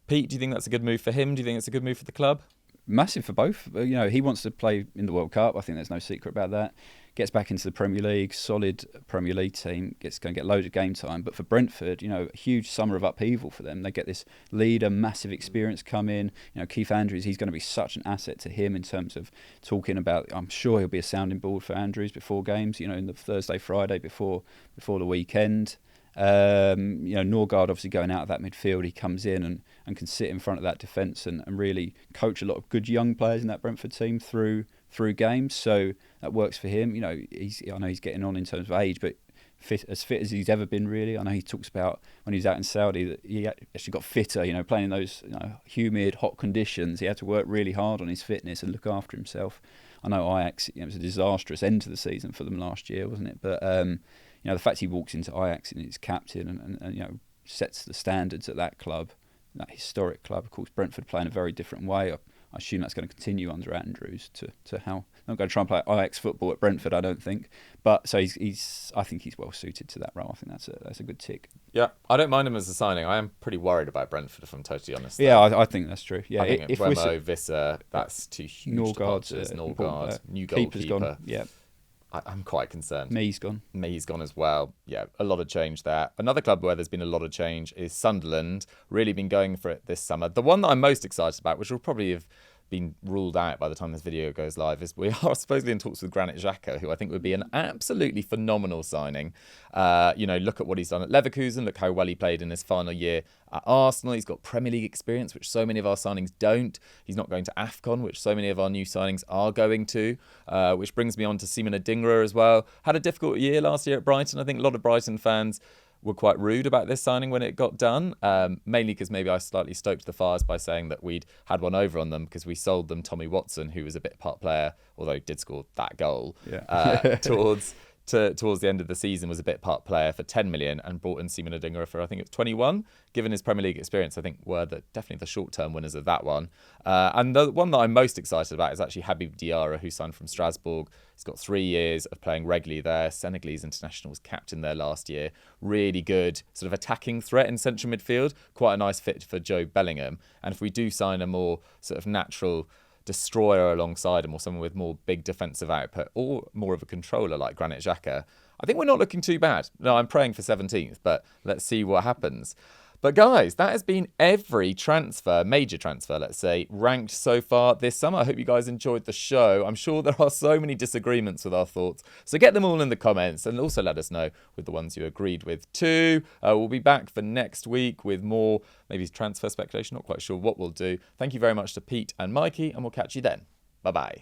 Pete, do you think that's a good move for him? Do you think it's a good move for the club? Massive for both. He wants to play in the World Cup. I think there's no secret about that. Gets back into the Premier League, solid Premier League team, going to get loads of game time. But for Brentford, a huge summer of upheaval for them. They get this leader, massive experience come in. Keith Andrews, he's going to be such an asset to him in terms of talking about. I'm sure he'll be a sounding board for Andrews before games. In the Thursday, Friday before the weekend. Norgard obviously going out of that midfield, he comes in and can sit in front of that defence and really coach a lot of good young players in that Brentford team through games. So that works for him. I know he's getting on in terms of age, but fit as he's ever been, really. I know he talks about when he was out in Saudi that he actually got fitter, playing in those humid, hot conditions. He had to work really hard on his fitness and look after himself. I know Ajax, it was a disastrous end to the season for them last year, wasn't it? But the fact he walks into Ajax and he's captain and sets the standards at that club, that historic club. Of course, Brentford play in a very different way. I assume that's going to continue under Andrews to how. I'm not going to try and play Ajax football at Brentford, I don't think. But so I think he's well suited to that role. I think that's a good tick. Yeah, I don't mind him as a signing. I am pretty worried about Brentford, if I'm totally honest. Yeah, I think that's true. Yeah, I think if Visser, that's two huge departures. Norgard, new goalkeeper. Gone. Yeah. I'm quite concerned. Me's gone as well. Yeah, a lot of change there. Another club where there's been a lot of change is Sunderland. Really been going for it this summer. The one that I'm most excited about, which will probably have been ruled out by the time this video goes live, is we are supposedly in talks with Granit Xhaka, who I think would be an absolutely phenomenal signing. Look at what he's done at Leverkusen. Look how well he played in his final year at Arsenal. He's got Premier League experience, which so many of our signings don't. He's not going to AFCON, which so many of our new signings are going to, which brings me on to Simon Adingra as well. Had a difficult year last year at Brighton. I think a lot of Brighton fans were quite rude about this signing when it got done, mainly because maybe I slightly stoked the fires by saying that we'd had one over on them because we sold them Tommy Watson, who was a bit part player, although he did score that goal, towards the end of the season, was a bit part player for 10 million and brought in Simon Adingra for, I think it was 21. Given his Premier League experience, I think were definitely the short-term winners of that one. And the one that I'm most excited about is actually Habib Diarra, who signed from Strasbourg. He's got 3 years of playing regularly there. Senegalese international, was captain there last year. Really good sort of attacking threat in central midfield. Quite a nice fit for Joe Bellingham. And if we do sign a more sort of natural destroyer alongside him, or someone with more big defensive output, or more of a controller like Granit Xhaka, I think we're not looking too bad. No, I'm praying for 17th, but let's see what happens. But guys, that has been every major transfer, let's say, ranked so far this summer. I hope you guys enjoyed the show. I'm sure there are so many disagreements with our thoughts, so get them all in the comments and also let us know with the ones you agreed with too. We'll be back for next week with more, maybe transfer speculation, not quite sure what we'll do. Thank you very much to Pete and Mikey, and we'll catch you then. Bye-bye.